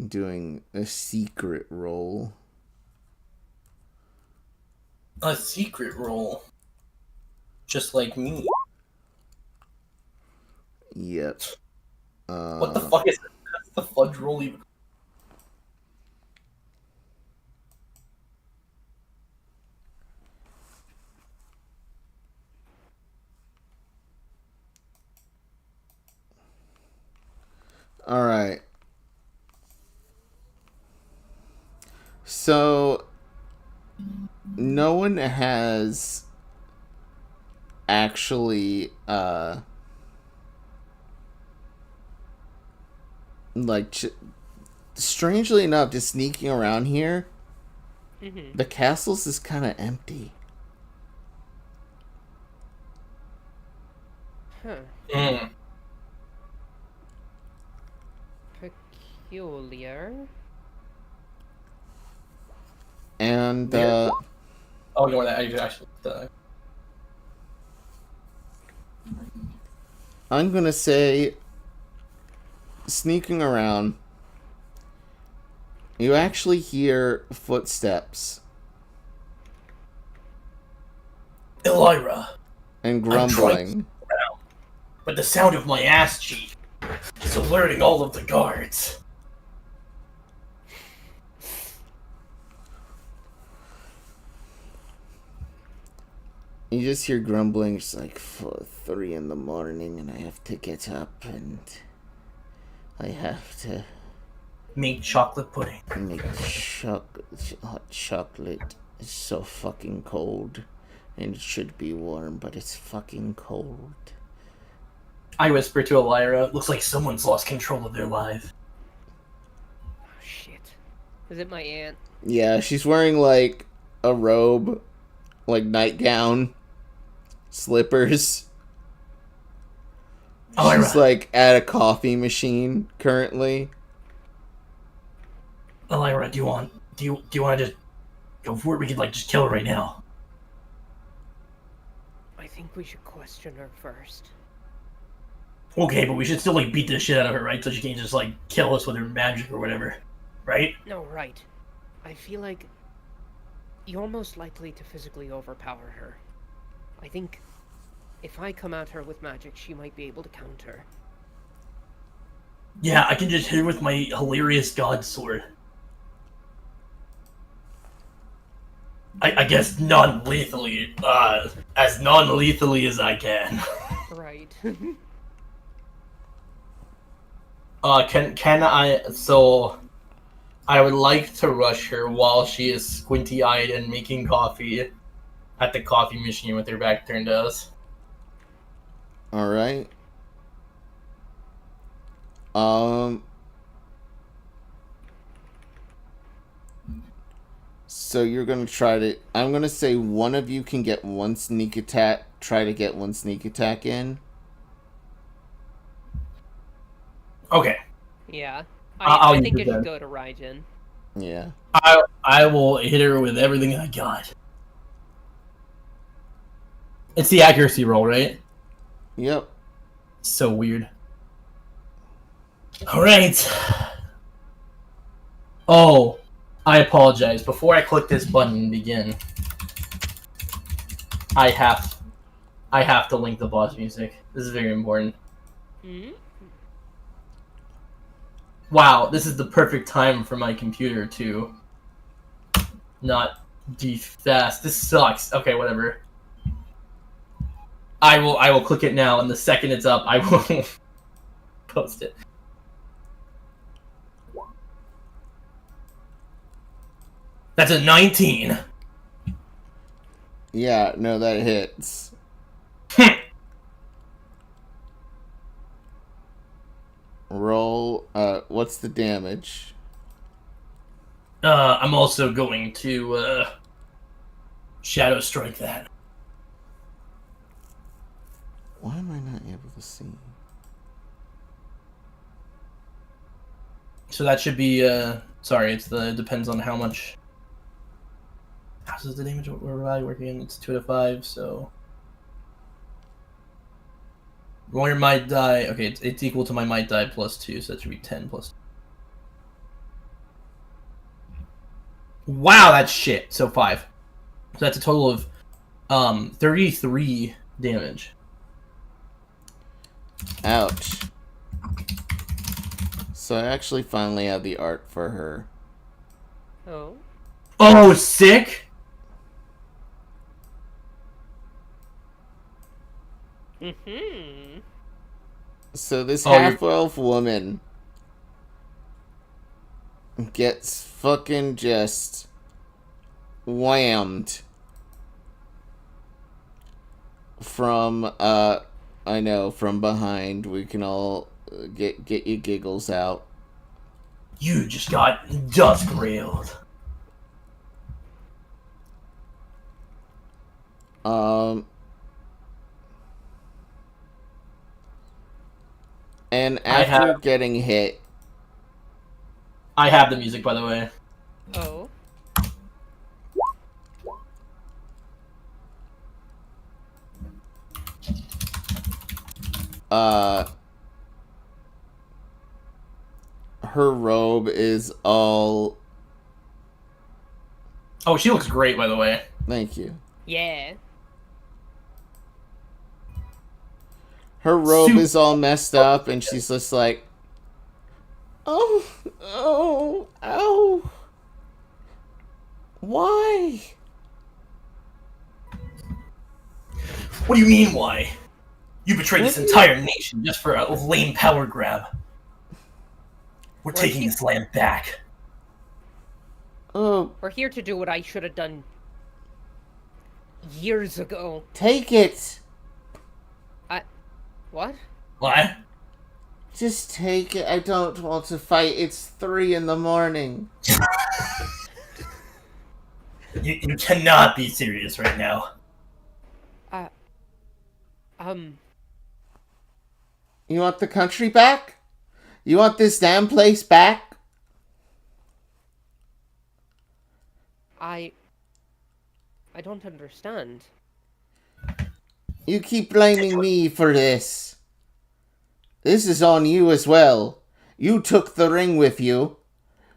Doing a secret roll. A secret roll. Just like me. Yep. What the fuck is that? That's the fudge roll even. All right. So, no one has actually, strangely enough, just sneaking around here, the castle's is kind of empty. Huh. Mm. Peculiar. And, Oh, ignore that. I actually. I'm gonna say, sneaking around, you actually hear footsteps ELYRA. and I'm trying grumbling. But the sound of my ass cheek is alerting all of the guards. You just hear grumbling. It's like 3 in the morning, and I have to get up, and I have to Make chocolate pudding. make hot chocolate. It's so fucking cold, and it should be warm, but it's fucking cold. I whisper to ELYRA, looks like someone's lost control of their life. Oh, shit. Is it my aunt? Yeah, she's wearing like a robe, like nightgown, slippers. ELYRA, She's like at a coffee machine currently. ELYRA, do you want to just go for it? We could like just kill her right now. I think we should question her first. Okay, but we should still like beat the shit out of her, right? So she can't just like kill us with her magic or whatever, right? No, right. I feel like you're most likely to physically overpower her. I think if I come at her with magic, she might be able to counter. Yeah, I can just hit her with my hilarious god sword. I guess non-lethally, as non-lethally as I can. Right. Can I, so, I would like to rush her while she is squinty-eyed and making coffee at the coffee machine with her back turned to us. Alright. So you're gonna try to... I'm gonna say one of you can get one sneak attack. Try to get one sneak attack in. Okay. Yeah. I'll I think use it it should then. go to Raijin. Yeah. I will hit her with everything I got. It's the accuracy roll, right? Yep. So weird. Alright. Oh, I apologize. Before I click this button and begin, I have to link the boss music. This is very important. Hmm? Wow, this is the perfect time for my computer to not be fast. This sucks. Okay, whatever. I will click it now, and the second it's up, I will post it. That's a 19. Yeah, no, that hits. Roll, what's the damage? I'm also going to Shadow Strike that. Why am I not able to see? So that should be sorry, it depends on how much. How does the damage value work again? It's 2 to 5, so roll your might die. Okay, it's equal to my might die plus 2, so that should be 10 plus. Wow, that's shit. So 5. So that's a total of 33 damage. Ouch. So I actually finally have the art for her. Oh. Oh, sick! Mm-hmm. So this Oh, you're- half-elf woman gets fucking just whammed from, I know, from behind. We can all get your giggles out. You just got DUSKRAILED. And after getting hit, I have the music, by the way. Oh. her robe is all... Oh, she looks great, by the way. Thank you. Yeah. Her robe is all messed up, and she's just like, oh, ow. Why? What do you mean, why? You betrayed this entire nation just for a lame power grab. We're taking this land back. Oh, We're here to do what I should have done years ago. take it. What? What? Just take it. I don't want to fight. It's 3 in the morning. You cannot be serious right now. You want the country back? You want this damn place back? I don't understand. You keep blaming me for this. This is on you as well. You took the ring with you.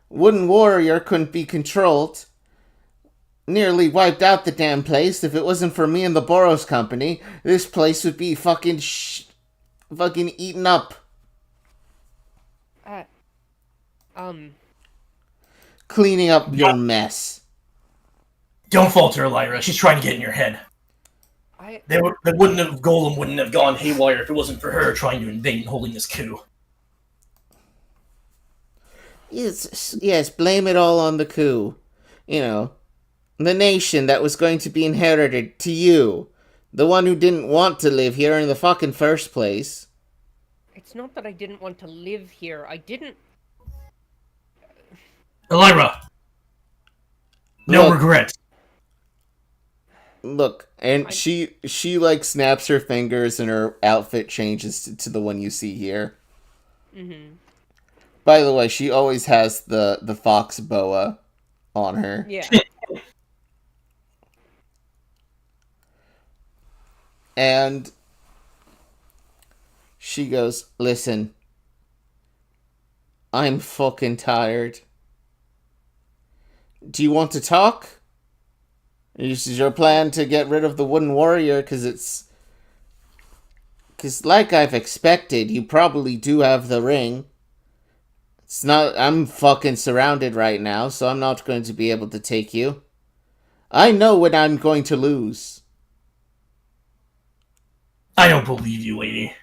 Wooden Warrior couldn't be controlled. Nearly wiped out the damn place. If it wasn't for me and the Boros Company, this place would be fucking eaten up. Cleaning up your mess. Don't falter, ELYRA. She's trying to get in your head. Golem wouldn't have gone haywire if it wasn't for her trying to invade and holding this coup. Yes, blame it all on the coup. You know, the nation that was going to be inherited to you. The one who didn't want to live here in the fucking first place. It's not that I didn't want to live here. I didn't... ELYRA! No regrets. Look, and she like snaps her fingers and her outfit changes to the one you see here. Mm-hmm. By the way, she always has the fox boa on her. Yeah. And she goes, listen, I'm fucking tired. Do you want to talk? Is your plan to get rid of the wooden warrior? Because like I've expected, you probably do have the ring. It's not... I'm fucking surrounded right now, so I'm not going to be able to take you. I know when I'm going to lose. I don't believe you, lady.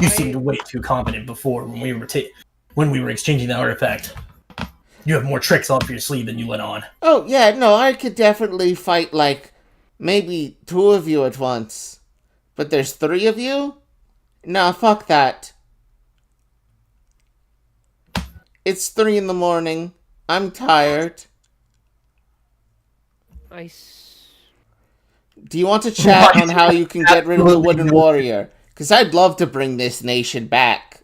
You seemed way too confident before when we were exchanging the artifact. You have more tricks up your sleeve than you let on. Oh, yeah, no, I could definitely fight, like, maybe 2 of you at once. But there's 3 of you? Nah, fuck that. It's 3 in the morning. I'm tired. Do you want to chat on how you can get rid of the wooden warrior? Because I'd love to bring this nation back.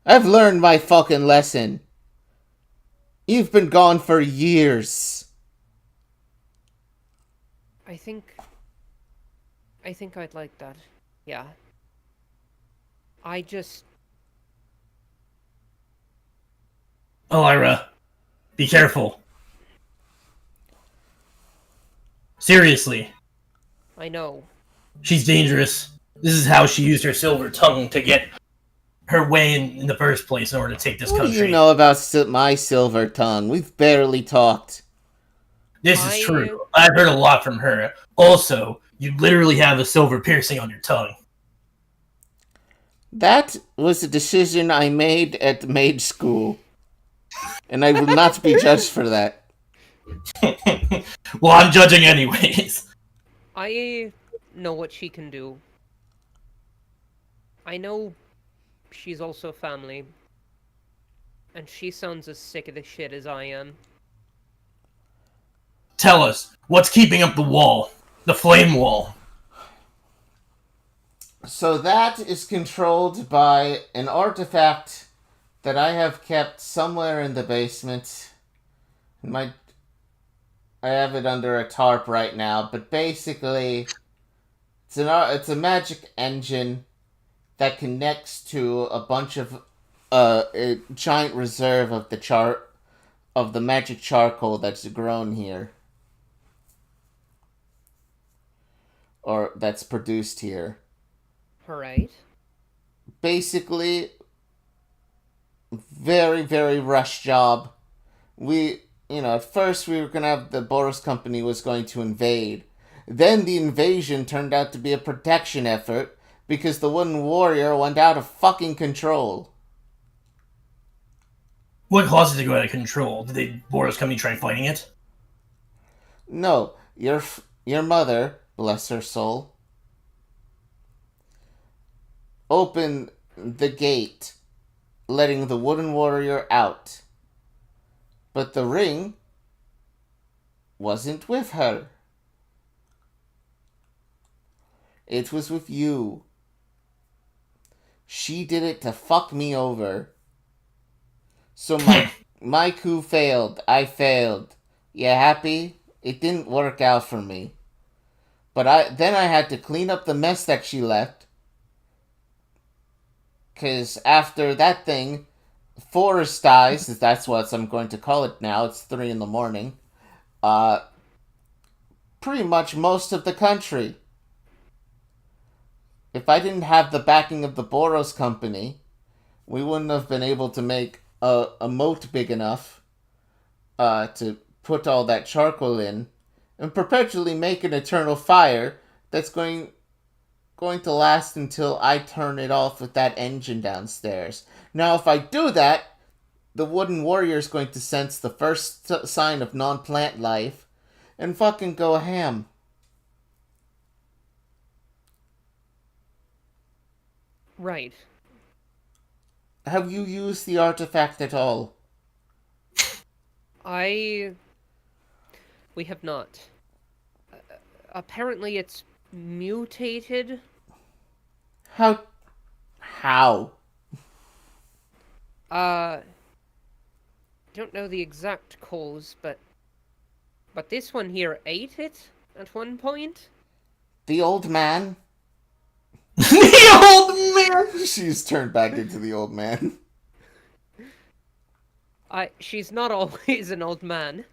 I've learned my fucking lesson. You've been gone for years. I think I'd like that. Yeah. ELYRA, be careful. Seriously. I know. She's dangerous. This is how she used her silver tongue to get her way in the first place in order to take this country. What do you know about my silver tongue? We've barely talked. This is true. I've heard a lot from her. Also, you literally have a silver piercing on your tongue. That was a decision I made at maid school. And I will not be judged for that. Well, I'm judging anyways. I know what she can do. I know she's also family. And she sounds as sick of this shit as I am. Tell us, what's keeping up the wall? The flame wall? So that is controlled by an artifact that I have kept somewhere in the basement. I have it under a tarp right now, but basically, it's a magic engine that connects to a bunch of a giant reserve of the magic charcoal that's grown here, or that's produced here. Alright. Basically, very, very rush job. At first we were going to have the Boros Company was going to invade. Then the invasion turned out to be a protection effort because the wooden warrior went out of fucking control. What caused it to go out of control? Did the Boros Company try fighting it? No, your mother, bless her soul, opened the gate, letting the wooden warrior out. But the ring wasn't with her. It was with you. She did it to fuck me over. So my coup failed. I failed. You happy? It didn't work out for me. But then I had to clean up the mess that she left. 'Cause after that thing, Forest dies, that's what I'm going to call it now, it's 3 in the morning, pretty much most of the country. If I didn't have the backing of the Boros Company, we wouldn't have been able to make a moat big enough to put all that charcoal in and perpetually make an eternal fire that's going to last until I turn it off with that engine downstairs. Now, if I do that, the wooden warrior is going to sense the first sign of non-plant life and fucking go ham. Right. Have you used the artifact at all? We have not. Apparently it's mutated. How? How? Don't know the exact cause, but this one here ate it at one point. The old man? The old man! She's turned back into the old man. She's not always an old man.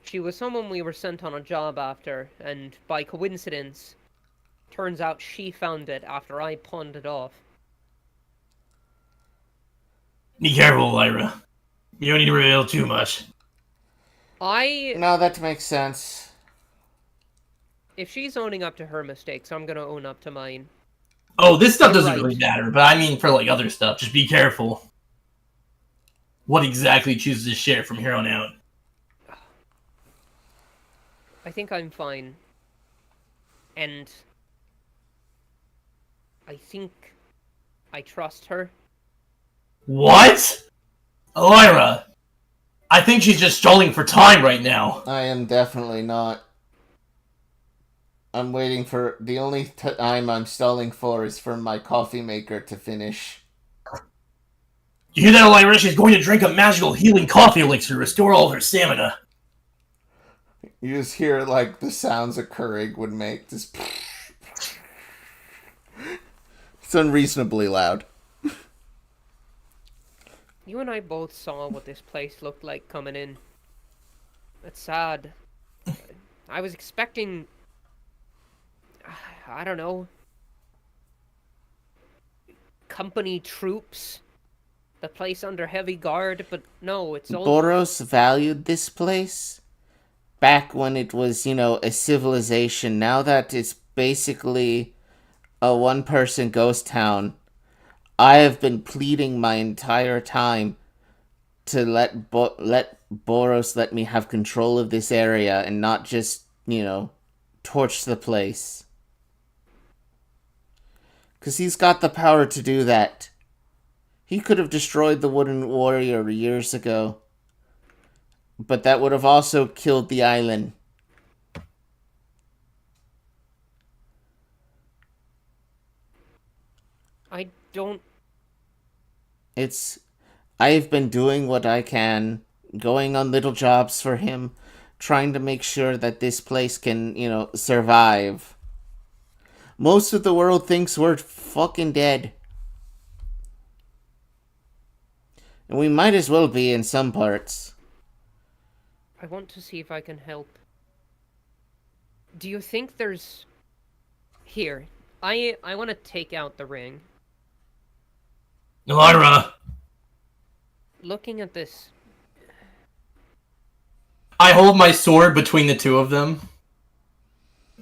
She was someone we were sent on a job after, and by coincidence, turns out she found it after I pawned it off. Be careful, Lyra. You don't need to reveal too much. No, that makes sense. If she's owning up to her mistakes, I'm gonna own up to mine. Oh, this stuff You're doesn't right. really matter, but I mean for like other stuff, just be careful. What exactly chooses to share from here on out? I think I'm fine. And I think I trust her. What? Lyra! I think she's just stalling for time right now. I am definitely not. I'm waiting for... The only time I'm stalling for is for my coffee maker to finish. You hear that, Lyra? She's going to drink a magical healing coffee elixir to restore all of her stamina. You just hear, like, the sounds a Keurig would make. Just... It's unreasonably loud. You and I both saw what this place looked like coming in. It's sad. I was expecting... I don't know... company troops. The place under heavy guard, but no, it's all... Boros valued this place back when it was, you know, a civilization. Now that it's basically a one-person ghost town, I have been pleading my entire time to let Boros let me have control of this area and not just, you know, torch the place. 'Cause he's got the power to do that. He could have destroyed the Wooden Warrior years ago. But that would have also killed the island. I don't... I've been doing what I can, going on little jobs for him, trying to make sure that this place can, you know, survive. Most of the world thinks we're fucking dead. And we might as well be in some parts. I want to see if I can help. Do you think there's... Here, I want to take out the ring. Lyra! Looking at this... I hold my sword between the two of them.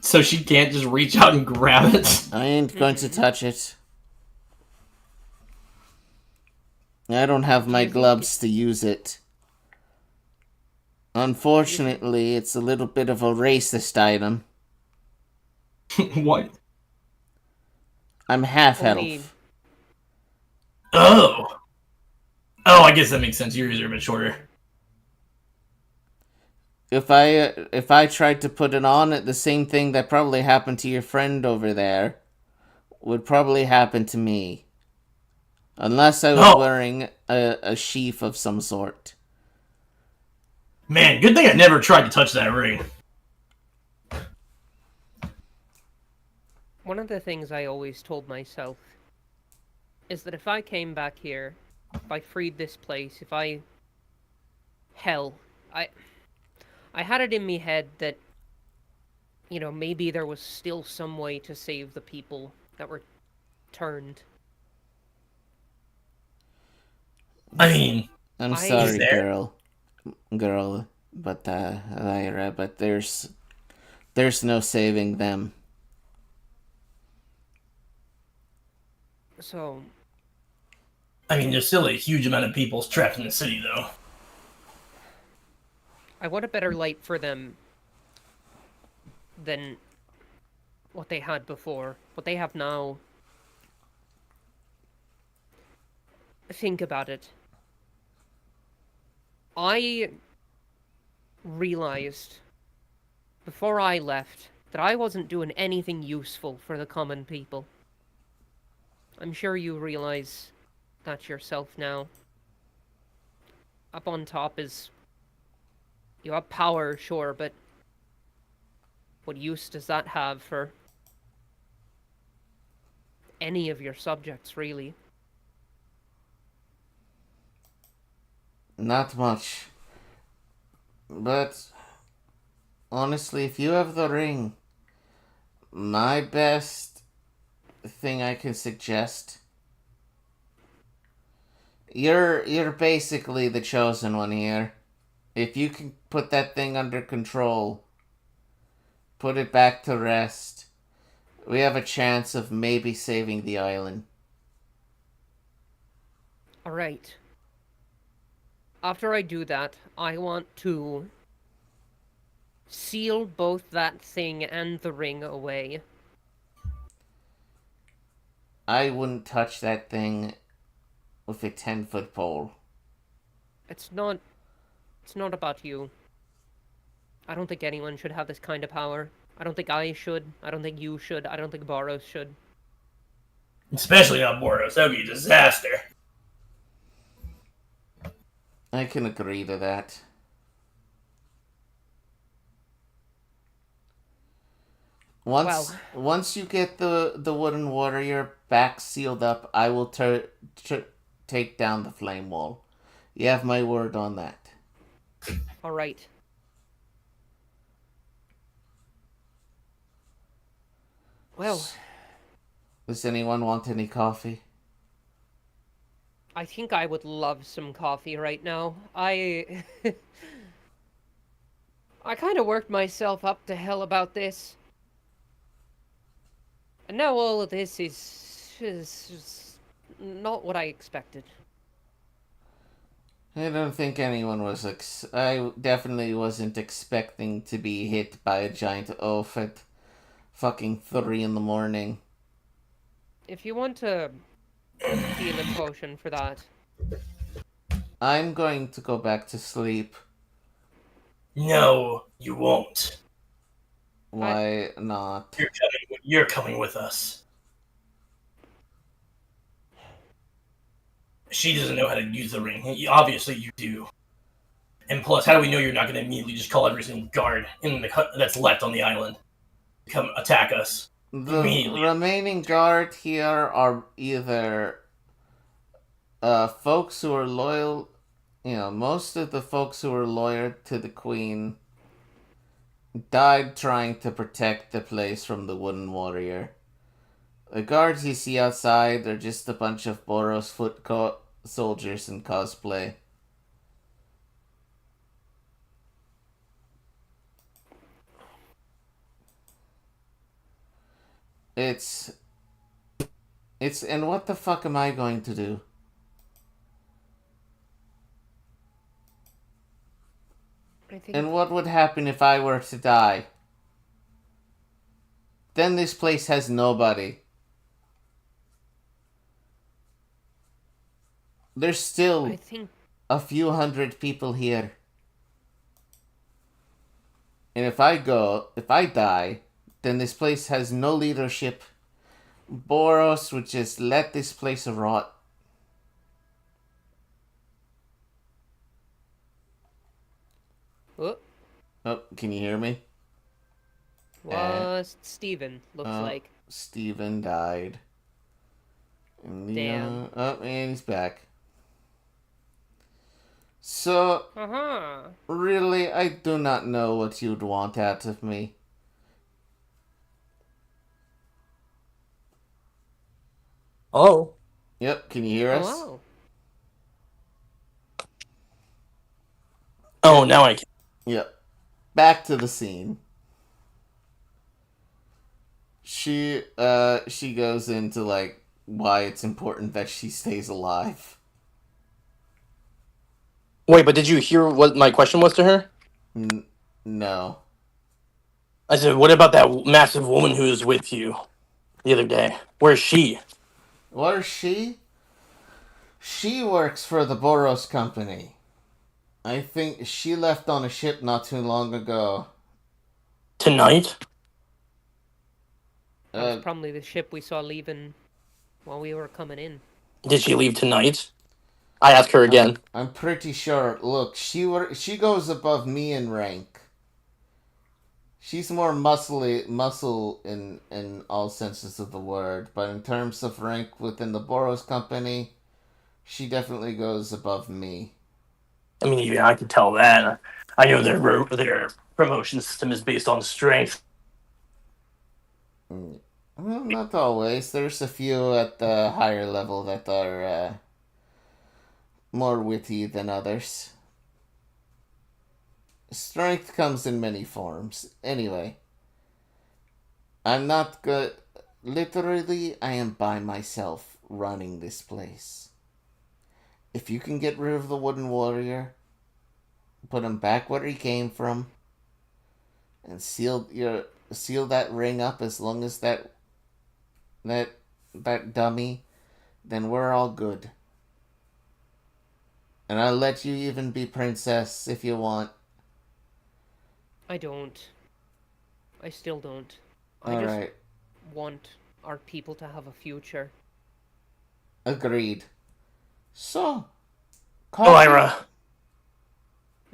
So she can't just reach out and grab it. I ain't going to touch it. I don't have my gloves to use it. Unfortunately, it's a little bit of a racist item. What? I'm half Only- elf. Oh! Oh, I guess that makes sense. Yours are a bit shorter. If I tried to put it on, the same thing that probably happened to your friend over there would probably happen to me. Unless I was wearing a sheath of some sort. Man, good thing I never tried to touch that ring. One of the things I always told myself is that if I came back here, if I freed this place, if I... Hell, I had it in me head that, you know, maybe there was still some way to save the people that were turned. I mean... I'm sorry, girl, but Lyra, but there's no saving them. So... I mean, there's still a huge amount of people trapped in the city, though. I want a better light for them than what they had before. What they have now think about it. I realized before I left that I wasn't doing anything useful for the common people. I'm sure you realize that yourself now. Up on top is... You have power, sure, but what use does that have for any of your subjects, really? Not much. But honestly, if you have the ring, my best thing I can suggest, you're basically the chosen one here. If you can put that thing under control, put it back to rest, we have a chance of maybe saving the island. Alright. After I do that, I want to seal both that thing and the ring away. I wouldn't touch that thing with a 10-foot pole. It's not about you. I don't think anyone should have this kind of power. I don't think I should. I don't think you should. I don't think Boros should. Especially not Boros. That would be a disaster. I can agree to that. Once you get the wooden warrior back sealed up, I will take down the flame wall. You have my word on that. All right. Well, Does anyone want any coffee? I think I would love some coffee right now. I kind of worked myself up to hell about this. And now all of this is just not what I expected. I don't think anyone was. I definitely wasn't expecting to be hit by a giant oaf at fucking 3 in the morning. If you want to heal a potion for that. I'm going to go back to sleep. No, you won't. Why not? You're coming with us. She doesn't know how to use the ring. Obviously, you do. And plus, how do we know you're not going to immediately just call every single guard that's left on the island to come attack us? The remaining guard here are either folks who are loyal. Most of the folks who are loyal to the Queen died trying to protect the place from the Wooden Warrior. The guards you see outside are just a bunch of Boros foot soldiers in cosplay. And what the fuck am I going to do? And what would happen if I were to die? Then this place has nobody. There's still a few hundred people here. And if I die, then this place has no leadership. Boros would just let this place rot. Oh, can you hear me? Steven, looks like. Steven died. Damn. And he's back. So, really, I do not know what you'd want out of me. Oh. Yep, can you hear us? Hello. Oh, now I can. Yep. Back to the scene. She goes into, why it's important that she stays alive. Wait, but did you hear what my question was to her? No. I said, what about that massive woman who was with you the other day? Where's she? Where's she? She works for the Boros Company. I think she left on a ship not too long ago. Tonight? That was probably the ship we saw leaving while we were coming in. Did she leave tonight? I ask her again. I'm pretty sure. Look, she goes above me in rank. She's more muscle in all senses of the word, but in terms of rank within the Boros Company, she definitely goes above me. I mean, yeah, I can tell that. I know their promotion system is based on strength. Well, not always. There's a few at the higher level that are more witty than others. Strength comes in many forms. Anyway, I'm not good. Literally, I am by myself running this place. If you can get rid of the Wooden Warrior, put him back where he came from, and seal that ring up as long as that dummy, then we're all good. And I'll let you even be princess if you want. I don't. I still don't. I All just right. want our people to have a future. Agreed. So, ELYRA.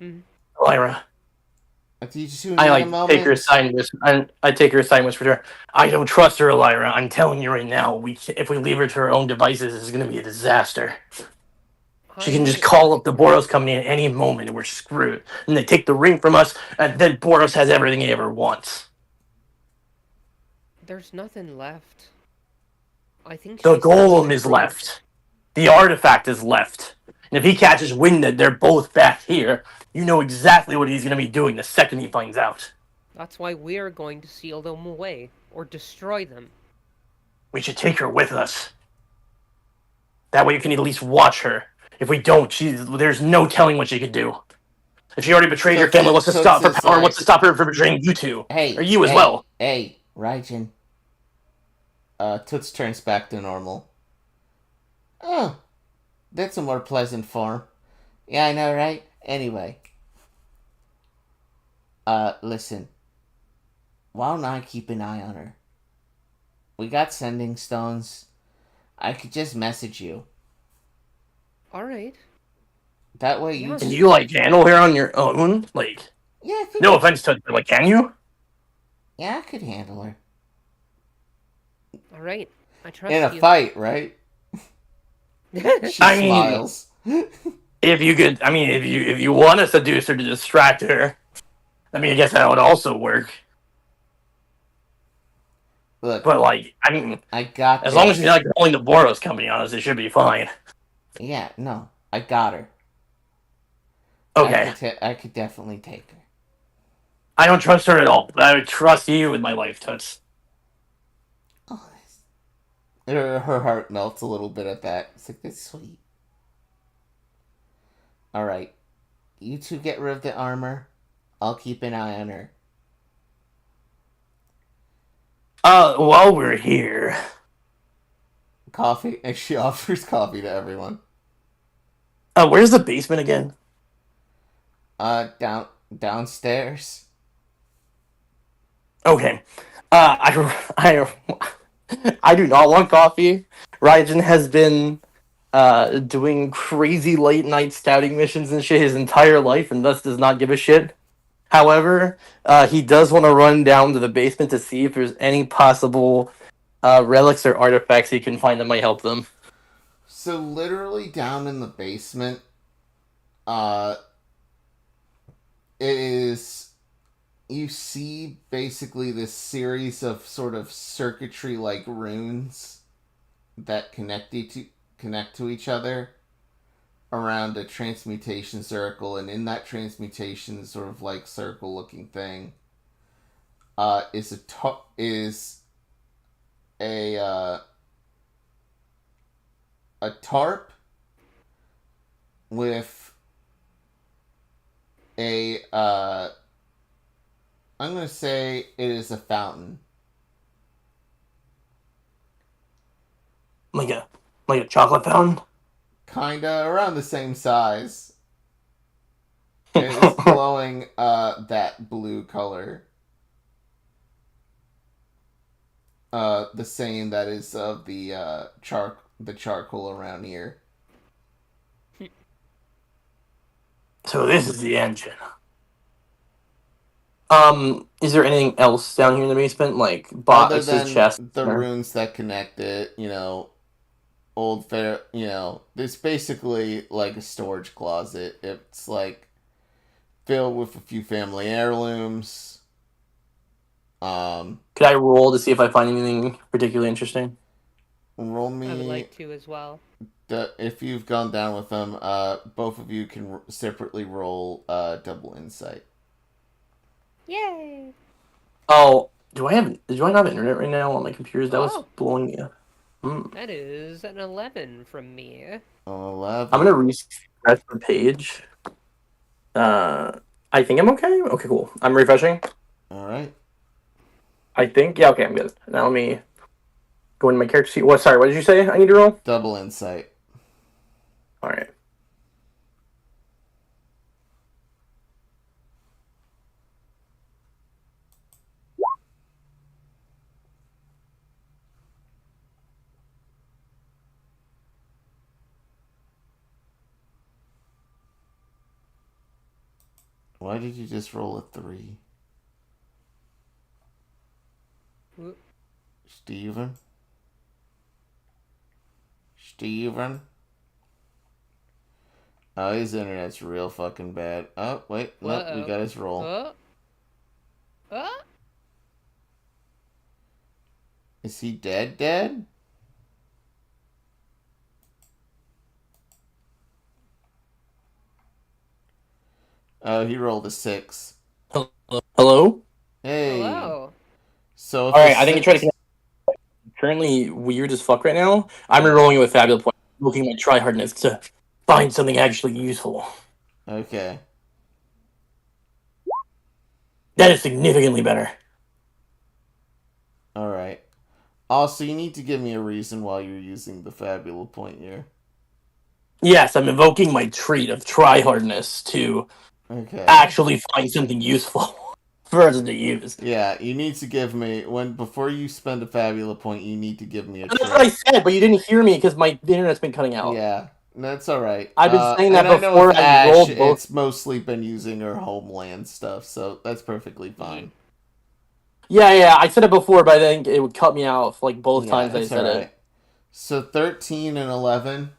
Mm. ELYRA. Do you two I need a moment? take her assignments. I take her assignments for her. I don't trust her, ELYRA. I'm telling you right now. If we leave her to her own devices, it's going to be a disaster. She can just call up the Boros Company at any moment, and we're screwed. And they take the ring from us, and then Boros has everything he ever wants. There's nothing left. I think The she's golem is left. The artifact is left. And if he catches wind that they're both back here, you know exactly what he's going to be doing the second he finds out. That's why we're going to seal them away, or destroy them. We should take her with us. That way you can at least watch her. If we don't, there's no telling what she could do. If she already betrayed your family, what's to stop her power? What's to stop her from betraying you two? Hey, or you as well? Hey, Raijin. Toots turns back to normal. Oh, that's a more pleasant form. Yeah, I know, right? Anyway. Listen. Why don't I keep an eye on her? We got sending stones. I could just message you. Alright. That way you... Can you, handle her on your own? Yeah, I think no offense to her, but, can you? Yeah, I could handle her. Alright. I trust you. In a fight, right? She smiles. If you could, if you want to seduce her to distract her, I guess that would also work. Look, but I got as long as she's not calling the Boros Company on us, it should be fine. Yeah, no, I got her. Okay. I could definitely take her. I don't trust her at all, but I would trust you with my life, Toots. Oh, her heart melts a little bit at that. It's like, that's sweet. Alright. You two get rid of the armor. I'll keep an eye on her. While we're here... Coffee? And she offers coffee to everyone. Where's the basement again? Downstairs. Okay. I do not want coffee. Raijin has been doing crazy late night scouting missions and shit his entire life, and thus does not give a shit. However, he does want to run down to the basement to see if there's any possible relics or artifacts he can find that might help them. So literally down in the basement, you see basically this series of sort of circuitry-like runes that connect to each other around a transmutation circle, and in that transmutation sort of circle-looking thing, is a tarp with I'm gonna say it is a fountain. Like a chocolate fountain? kinda around the same size. It's glowing that blue color. The same that is of the charcoal around here. So this is the engine. Is there anything else down here in the basement, like Other boxes, than chests? the runes that connect it, old fair, it's basically like a storage closet. It's like filled with a few family heirlooms. Could I roll to see if I find anything particularly interesting? Roll me. I would like to as well. If you've gone down with them, both of you can separately roll double insight. Yay! Oh, do I not have internet right now on my computers? That was Oh. blowing me up. That is an 11 from me. 11. I'm gonna refresh the page. I think I'm okay. Okay, cool. I'm refreshing. All right. I think, yeah, okay, I'm good. Now let me go into my character sheet. Sorry, what did you say I need to roll? Double insight. Alright. Why did you just roll a 3? Whoop. Steven? Steven? Oh, his internet's real fucking bad. Oh, wait. Nope, we got his roll. Is he dead? Oh, he rolled a 6. Hello? Hey. Hello. So if Alright, I think I tried to connect. Currently weird as fuck right now. I'm rerolling it with Fabula Point, looking at try hardness to find something actually useful. Okay. That is significantly better. Alright. Also, you need to give me a reason why you're using the Fabula Point here. Yes, I'm invoking my trait of try hardness to actually find something useful for us to use. Yeah, you need to give me before you spend a Fabula Point. You need to give me a. That's what I said, but you didn't hear me because my internet's been cutting out. Yeah, that's all right. I've been saying that and before. I know I Ashe, rolled both. it's mostly been using her homeland stuff, so that's perfectly fine. Yeah, I said it before, but I think it would cut me out like both times I said it. So 13 and 11.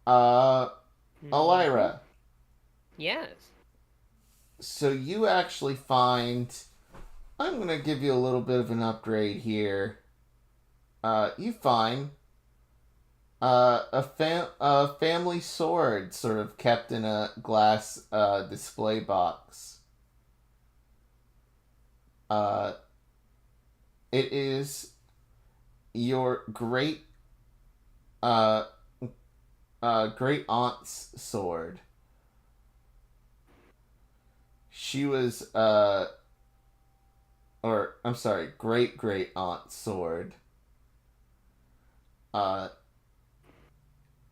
ELYRA. Yes. So you actually find. I'm gonna give you a little bit of an upgrade here. You find a family sword sort of kept in a glass display box. It is your great aunt's sword. She was great aunt's sword.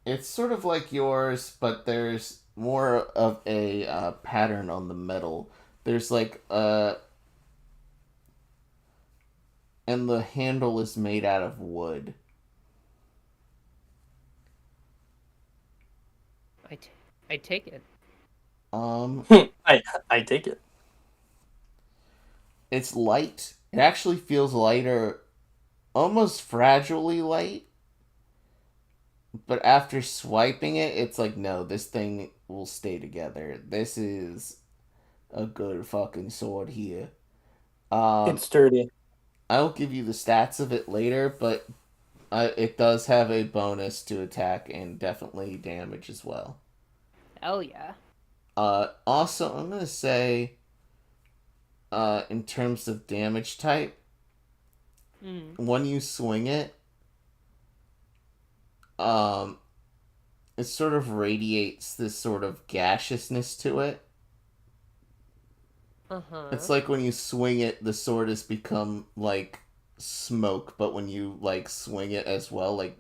It's sort of like yours, but there's more of a pattern on the metal. There's like and the handle is made out of wood. I take it. I take it. It's light. It actually feels lighter, almost fragilely light. But after swiping it, it's like, no, this thing will stay together. This is a good fucking sword here. It's sturdy. I'll give you the stats of it later, but it does have a bonus to attack and definitely damage as well. Hell yeah. Also, I'm going to say, in terms of damage type, when you swing it, it sort of radiates this sort of gaseousness to it. It's like when you swing it, the sword has become like smoke, but when you like swing it as well, like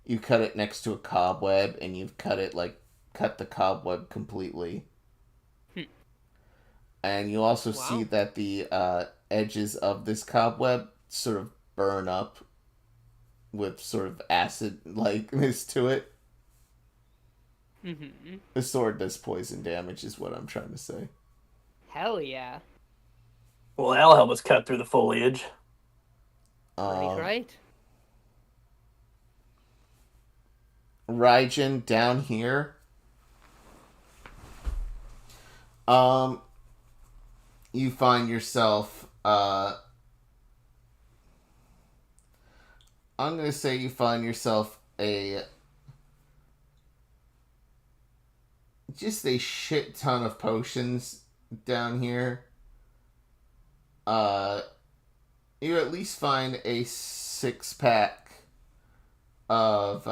You cut it next to a cobweb, and you've cut the cobweb completely. And you also see that the edges of this cobweb sort of burn up with sort of acid-likeness to it. Mm-hmm. The sword does poison damage, is what I'm trying to say. Hell yeah. Well, that'll help us cut through the foliage. Right. Raijin, down here. You find yourself, I'm gonna say you find yourself just a shit ton of potions down here. You at least find a 6-pack of,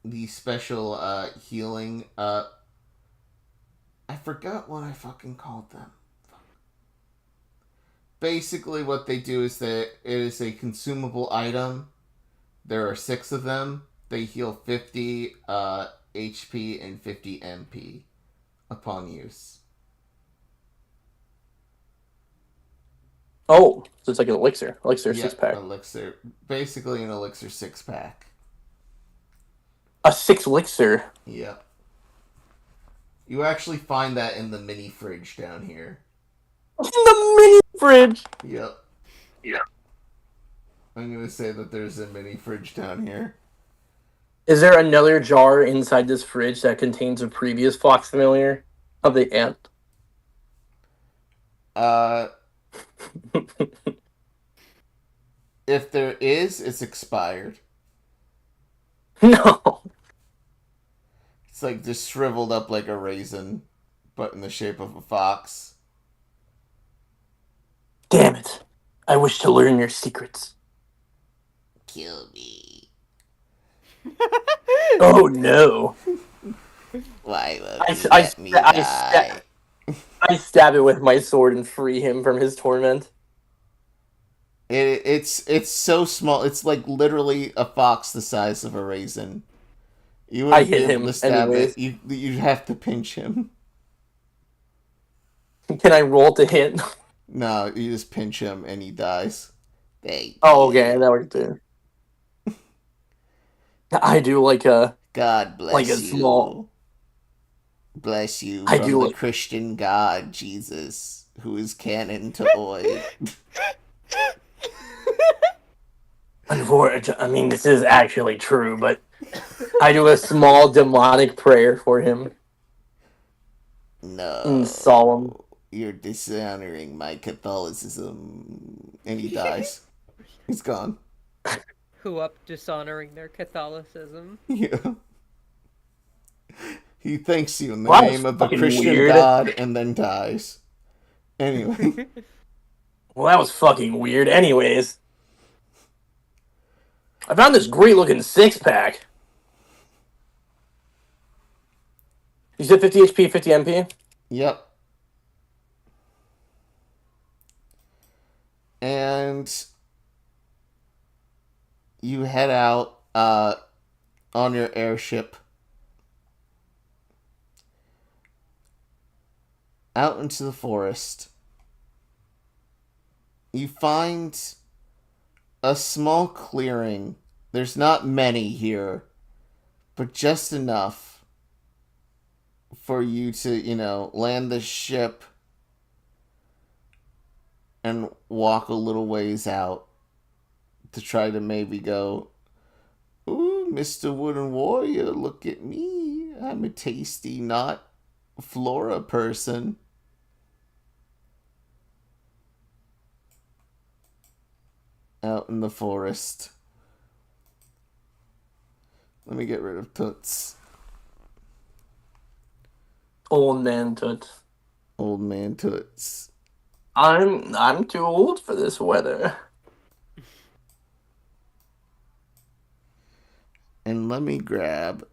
the special, healing, I forgot what I fucking called them. Basically, what they do is that it is a consumable item. There are 6 of them. They heal 50 HP and 50 MP upon use. Oh, so it's like an elixir. Elixir Yep, 6-pack. elixir. Basically an elixir 6-pack. A 6 elixir? Yep. You actually find that in the mini fridge down here. In the mini fridge? Yep. Yeah. I'm gonna say that there's a mini fridge down here. Is there another jar inside this fridge that contains a previous fox familiar of the ant? If there is, it's expired. No. It's like just shriveled up like a raisin, but in the shape of a fox. Damn it. I wish to learn your secrets. Kill me. Oh no. Why won't you let me die? I stab it with my sword and free him from his torment. It's so small. It's like literally a fox the size of a raisin. You I wouldn't hit be able him to stab anyways. it. You'd have to pinch him. Can I roll to hit? No, you just pinch him and he dies. Oh, okay, that works too. I do like a... God bless like a you. small... Bless you I from do the like... Christian God, Jesus, who is canon to Oid. Unfortunately, I mean, this is actually true, but I do a small demonic prayer for him. No. In solemn. You're dishonoring my Catholicism. And he dies. He's gone. Who up dishonoring their Catholicism? Yeah. He thanks you in the Well, name of the fucking Christian weird. God and then dies. Anyway. Well, that was fucking weird. Anyways. I found this great looking 6-pack. You said 50 HP, 50 MP? Yep. And you head out on your airship out into the forest. You find a small clearing. There's not many here, but just enough for you to, land the ship and walk a little ways out to try to maybe go, ooh, Mr. Wooden Warrior, look at me. I'm a tasty, not flora person. Out in the forest. Let me get rid of Toots. Old man Toots. Old man Toots. I'm too old for this weather. And let me grab...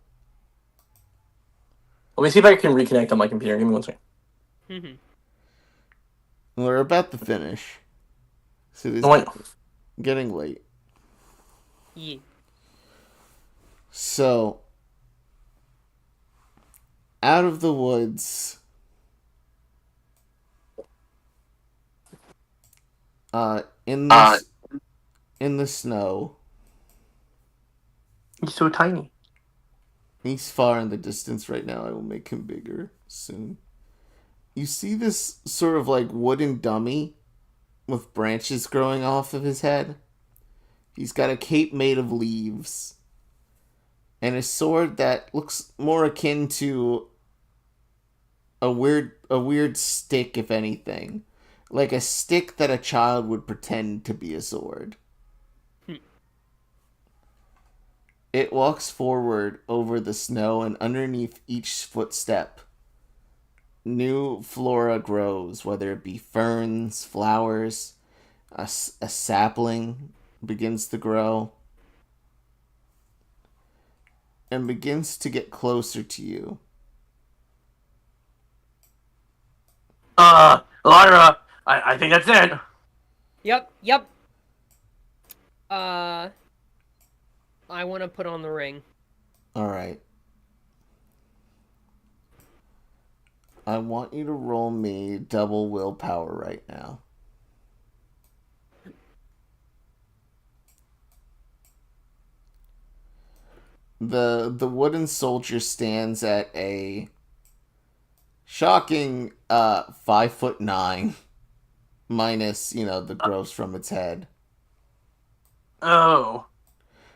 Let me see if I can reconnect on my computer. Give me one second. We're about to finish. So this No, I know. getting late. Yeah. So, out of the woods, in this in the snow, He's so tiny. he's far in the distance right now. I will make him bigger soon. You see this sort of like wooden dummy with branches growing off of his head. He's got a cape made of leaves and a sword that looks more akin to a weird stick, if anything, like a stick that a child would pretend to be a sword. It walks forward over the snow, and underneath each footstep, new flora grows, whether it be ferns, flowers, a sapling begins to grow, and begins to get closer to you. ELYRA, I think that's it. Yep. I want to put on the ring. Alright. I want you to roll me double willpower right now. The wooden soldier stands at a shocking 5'9", minus, the growth from its head. Oh.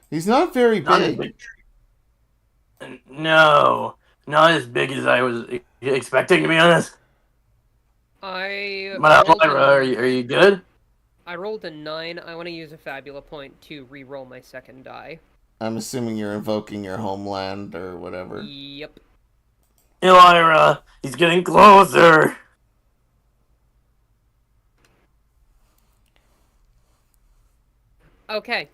He's not very Not as big. big. No. Not as big as I was expecting, to be honest. I But rolled ELYRA, are you good? I rolled a 9. I want to use a Fabula point to re-roll my second die. I'm assuming you're invoking your homeland or whatever. Yep. ELYRA, he's getting closer. Okay.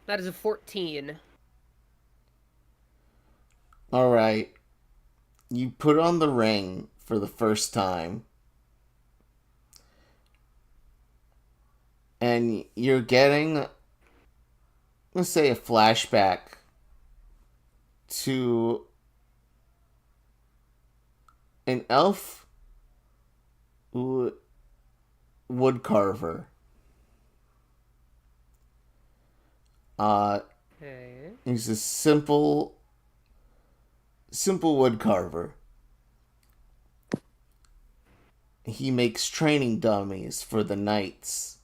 That is a 14. Alright. You put on the ring for the first time. And you're getting, let's say, a flashback to an elf woodcarver. Okay. He's a simple woodcarver. He makes training dummies for the knights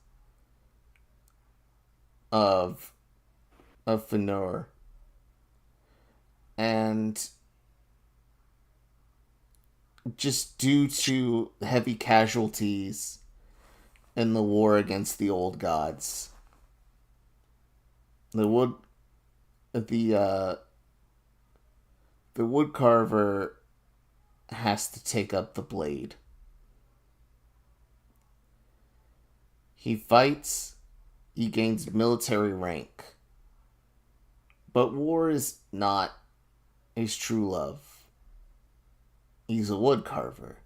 of Fëanor. And just due to heavy casualties in the war against the old gods, the woodcarver has to take up the blade. He fights, he gains military rank. But war is not his true love. He's a woodcarver,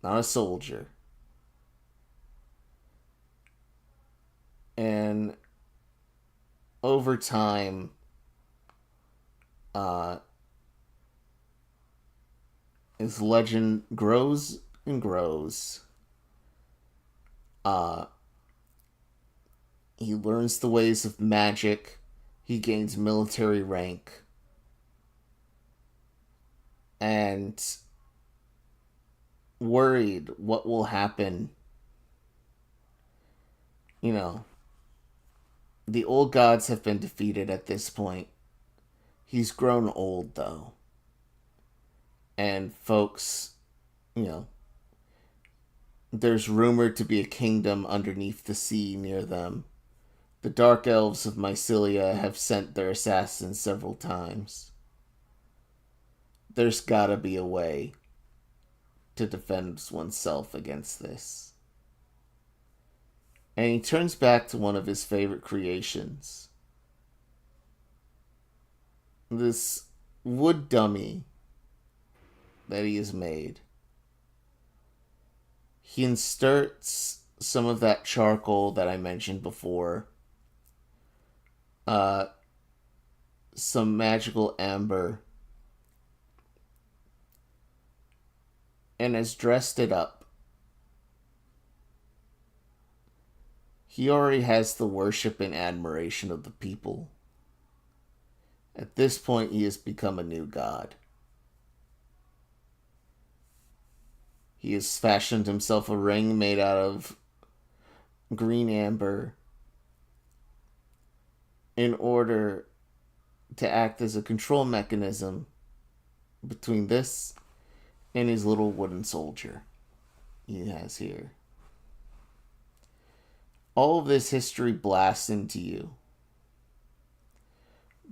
not a soldier. And over time, his legend grows and grows. He learns the ways of magic. He gains military rank. And worried what will happen. The old gods have been defeated at this point. He's grown old, though. And folks, there's rumored to be a kingdom underneath the sea near them. The Dark Elves of Mycelia have sent their assassins several times. There's gotta be a way to defend oneself against this. And he turns back to one of his favorite creations. This wood dummy that he has made. He inserts some of that charcoal that I mentioned before, some magical amber, and has dressed it up. He already has the worship and admiration of the people. At this point, he has become a new god. He has fashioned himself a ring made out of green amber in order to act as a control mechanism between this and his little wooden soldier he has here. All of this history blasts into you.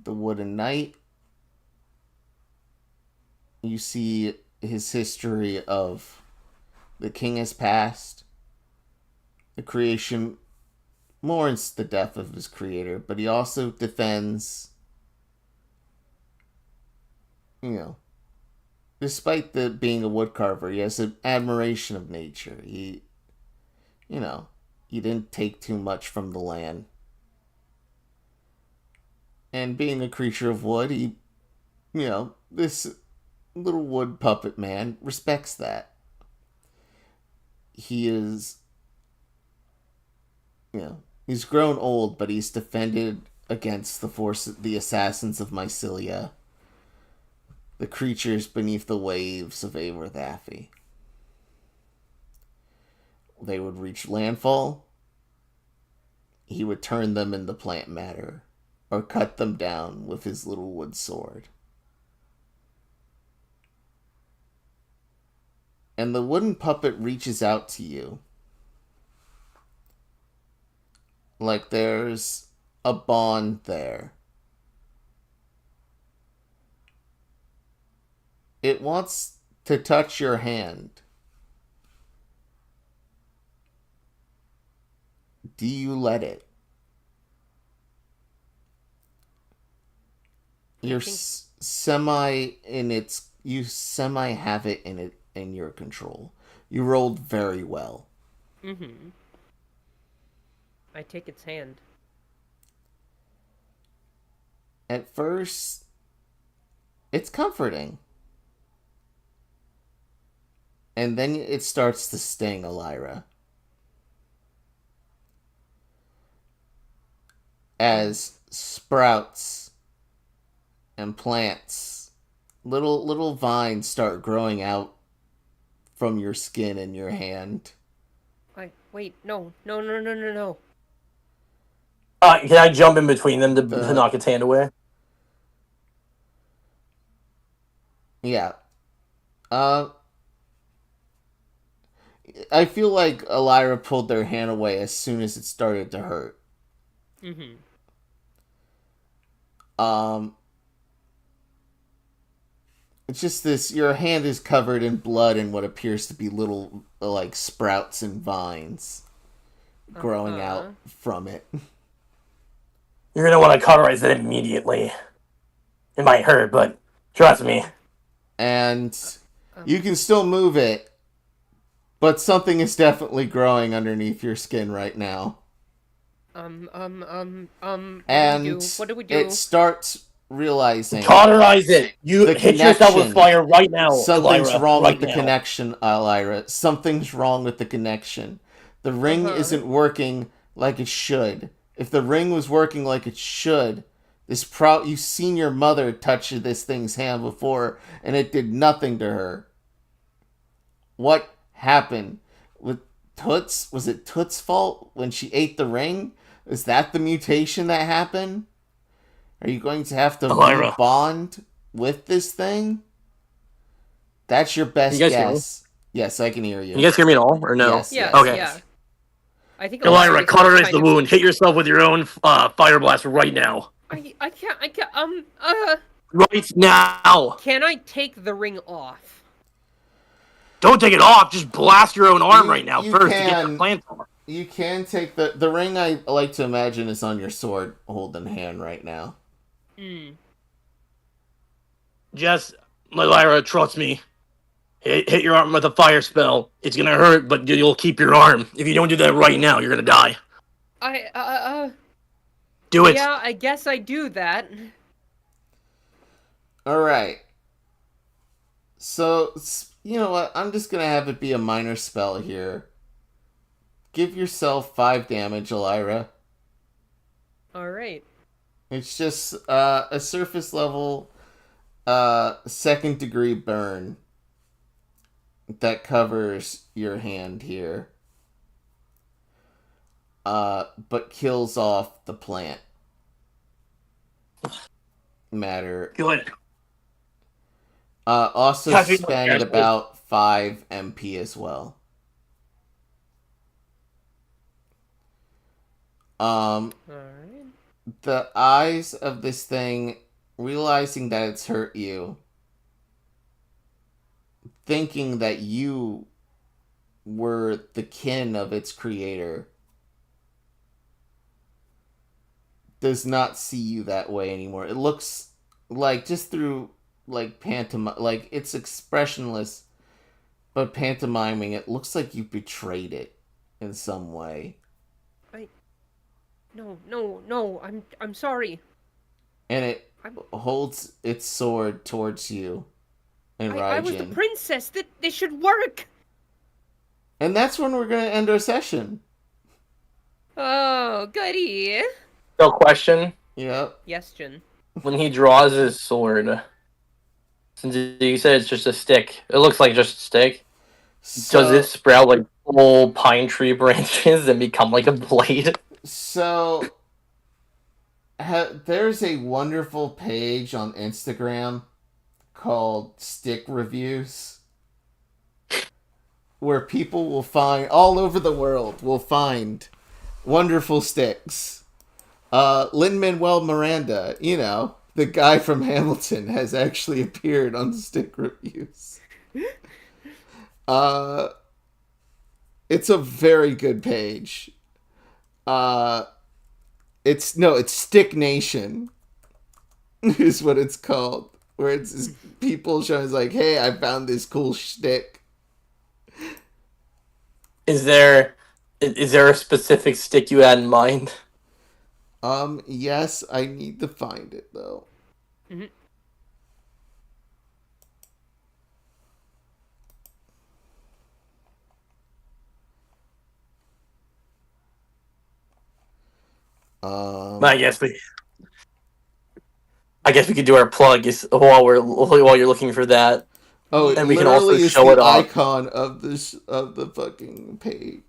The wooden knight. You see his history of the king has passed. The creation mourns the death of his creator, but he also defends, despite being a woodcarver, he has an admiration of nature. He didn't take too much from the land. And being a creature of wood, this little wood puppet man respects that. He is, he's grown old, but he's defended against the assassins of Mycelia, the creatures beneath the waves of Aworthafi. They would reach landfall. He would turn them into plant matter, or cut them down with his little wood sword. And the wooden puppet reaches out to you. Like there's a bond there. It wants to touch your hand. Do you let it? You're semi have it in your control. You rolled very well. Mm-hmm. I take its hand. At first, it's comforting. And then it starts to sting, ELYRA. As sprouts and plants, little vines start growing out from your skin and your hand. Wait, no. Can I jump in between them to knock its hand away? Yeah. I feel like ELYRA pulled their hand away as soon as it started to hurt. Mm-hmm. It's just this, your hand is covered in blood and what appears to be little, like, sprouts and vines growing out from it. You're gonna want to cauterize it immediately. It might hurt, but trust me. And you can still move it, but something is definitely growing underneath your skin right now. And what do we do? It starts realizing Cauterize it. You hit yourself with fire right now. Something's ELYRA, wrong right with the now. connection, ELYRA. Something's wrong with the connection. The ring isn't working like it should. If the ring was working like it should, you've seen your mother touch this thing's hand before, and it did nothing to her. What happened with Toots? Was it Toots' fault when she ate the ring? Is that the mutation that happened? Are you going to have to ELYRA. bond with this thing? That's your best guess. Yes, I can hear you. Can you guys hear me at all, or no? Yes. Yeah, Okay. yeah. I think ELYRA, cauterize kind the wound. Hit yourself with your own fire blast right now. I can't. Right now. Can I take the ring off? Don't take it off. Just blast your own arm right now you first to can. get the plant off. You can take the ring. I like to imagine is on your sword, holding hand right now. Hmm. Just, ELYRA, trust me. Hit your arm with a fire spell. It's gonna hurt, but you'll keep your arm. If you don't do that right now, you're gonna die. Do it. Yeah, I guess I do that. Alright. So, you know what? I'm just gonna have it be a minor spell here. Give yourself 5 damage, ELYRA. Alright. It's just a surface level 2nd degree burn that covers your hand here. But kills off the plant matter. Good. Also Gosh, we- spend about 5 MP as well. Alright. The eyes of this thing, realizing that it's hurt you, thinking that you were the kin of its creator, does not see you that way anymore. It looks like, just through like pantomime, like it's expressionless, but pantomiming, it looks like you betrayed it in some way. No, I'm sorry. And it holds its sword towards you and Raijin. I was the princess. That this should work. And that's when we're gonna end our session. Oh, goody. No question. Yep. Yes, Jin. When he draws his sword, since you said it's just a stick, it looks like just a stick. So, Does it sprout like full pine tree branches and become like a blade? So, there's a wonderful page on Instagram called Stick Reviews, where people will find, all over the world, will find wonderful sticks. Lin-Manuel Miranda, you know, the guy from Hamilton, has actually appeared on Stick Reviews. It's a very good page. It's Stick Nation is what it's called, where it's just people showing like, hey, I found this cool stick. Is there a specific stick you had in mind? Yes, I need to find it though. Mm-hmm. I guess we could do our plug while you're looking for that. Oh, and and we can also is show the it off. icon of the fucking page.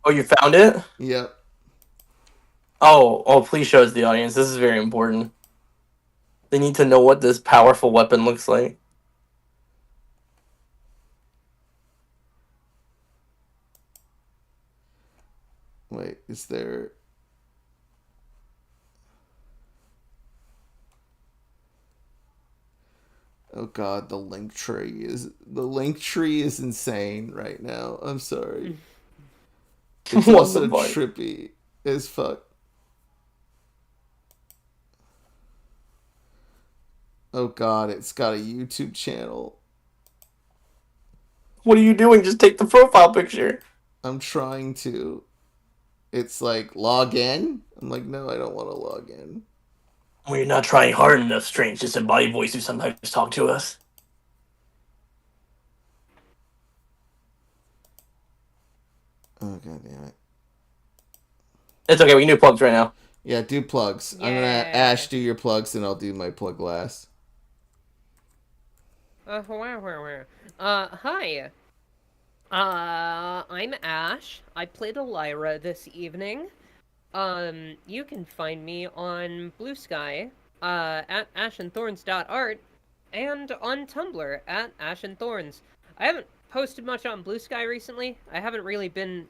Oh, you found it? Yep. Oh, please show us the audience. This is very important. They need to know what this powerful weapon looks like. Wait, is there... Oh god, the link tree is insane right now. I'm sorry. It's What also the fuck? trippy as fuck. Oh god, it's got a YouTube channel. What are you doing? Just take the profile picture. I'm trying to. It's like, log in? I'm like, no, I don't want to log in. Well, you're not trying hard enough, strange disembodied voice who sometimes talk to us. Oh god damn it. It's okay, we can do plugs right now. Yeah, do plugs. I'm gonna Yeah. Ash do your plugs and I'll do my plug last. Hi. I'm Ash. I played ELYRA this evening. You can find me on Blue Sky, at ashandthorns.art, and on Tumblr at ashandthorns. I haven't posted much on Blue Sky recently. I haven't really been,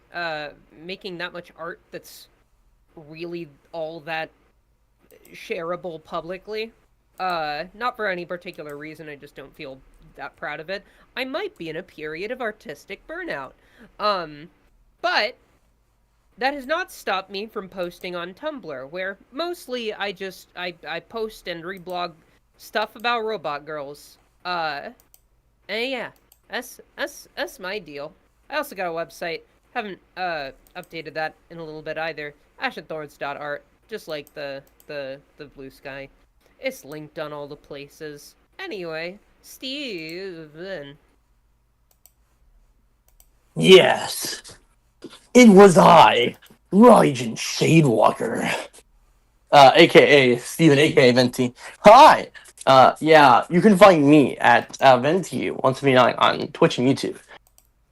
making that much art that's really all that shareable publicly. Not for any particular reason, I just don't feel that proud of it. I might be in a period of artistic burnout. But that has not stopped me from posting on Tumblr, where mostly I post and reblog stuff about robot girls. And yeah, That's my deal. I also got a website. Haven't updated that in a little bit either. ashandthorns.art, just like the blue sky. It's linked on all the places. Anyway, Steven. Yes, it was I, Raijin Shadewalker. AKA Steven, AKA Venti. Hi! Yeah, you can find me at Venti179 on Twitch and YouTube.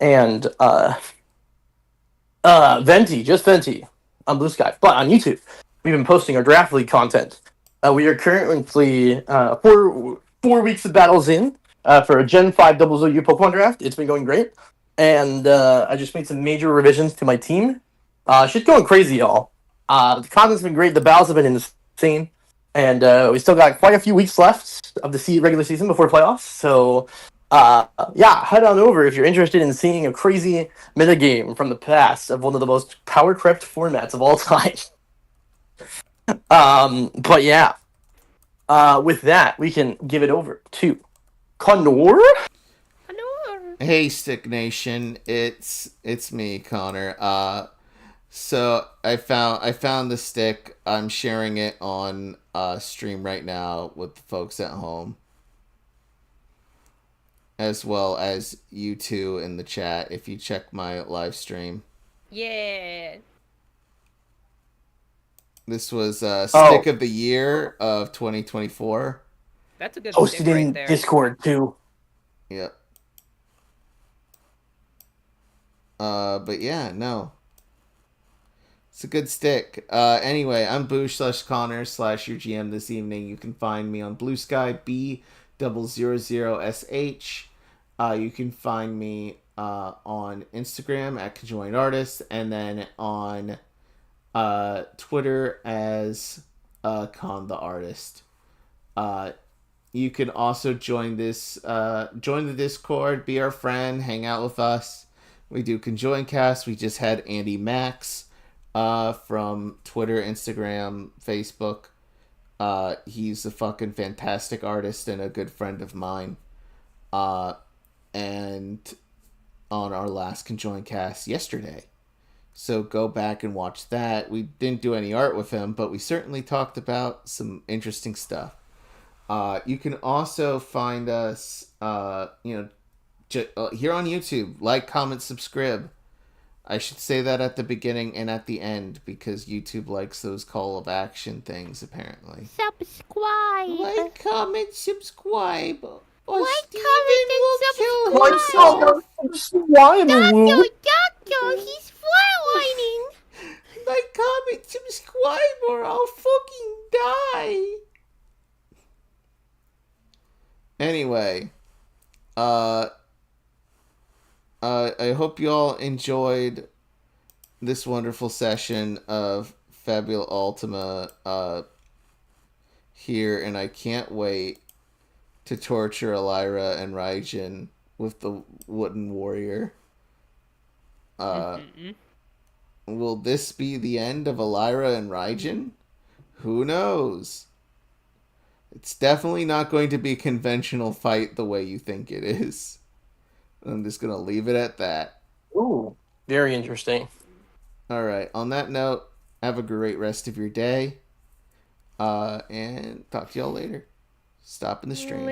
And, Venti, just Venti, on Blue Sky. But on YouTube, we've been posting our Draft League content. We are currently, 4 weeks of battles in, for a Gen 5 OU Pokemon draft. It's been going great. And, I just made some major revisions to my team. Shit's going crazy, y'all. The content's been great. The battles have been insane, and we still got quite a few weeks left of the regular season before playoffs. So, yeah, head on over if you're interested in seeing a crazy metagame from the past of one of the most power crept formats of all time. But yeah, with that, we can give it over to Connar. Hey, Stick Nation, it's me, Connar. So I found the stick. I'm sharing it on stream right now with the folks at home, as well as you two in the chat if you check my live stream. Yeah. This was Stick of the Year of 2024. That's a good Posted stick right in there. Discord too. Yep. But yeah, no. It's a good stick. Anyway, I'm Boosh /Connar /your GM this evening. You can find me on Blue Sky, B000SH. You can find me on Instagram at ConJoined Artist, and then on Twitter as Con the Artist. You can also join the Discord, be our friend, hang out with us. We do ConJoined Cast. We just had Andy Max from Twitter, Instagram, Facebook. He's a fucking fantastic artist and a good friend of mine. And on our last ConJoined Cast yesterday. So go back and watch that. We didn't do any art with him, but we certainly talked about some interesting stuff. You can also find us, here on YouTube. Like, comment, subscribe. I should say that at the beginning and at the end, because YouTube likes those call of action things, apparently. Subscribe. Like, comment, subscribe. Or Like, Steven will kill comment, and himself. Doctor, he's flatlining. Like, comment, subscribe, or I'll fucking die. Anyway, I hope you all enjoyed this wonderful session of Fabula Ultima here, and I can't wait to torture ELYRA and Raijin with the wooden warrior. Will this be the end of ELYRA and Raijin? Who knows? It's definitely not going to be a conventional fight the way you think it is. I'm just going to leave it at that. Ooh, very interesting. Alright, on that note, have a great rest of your day. And talk to y'all later. Stop in the stream.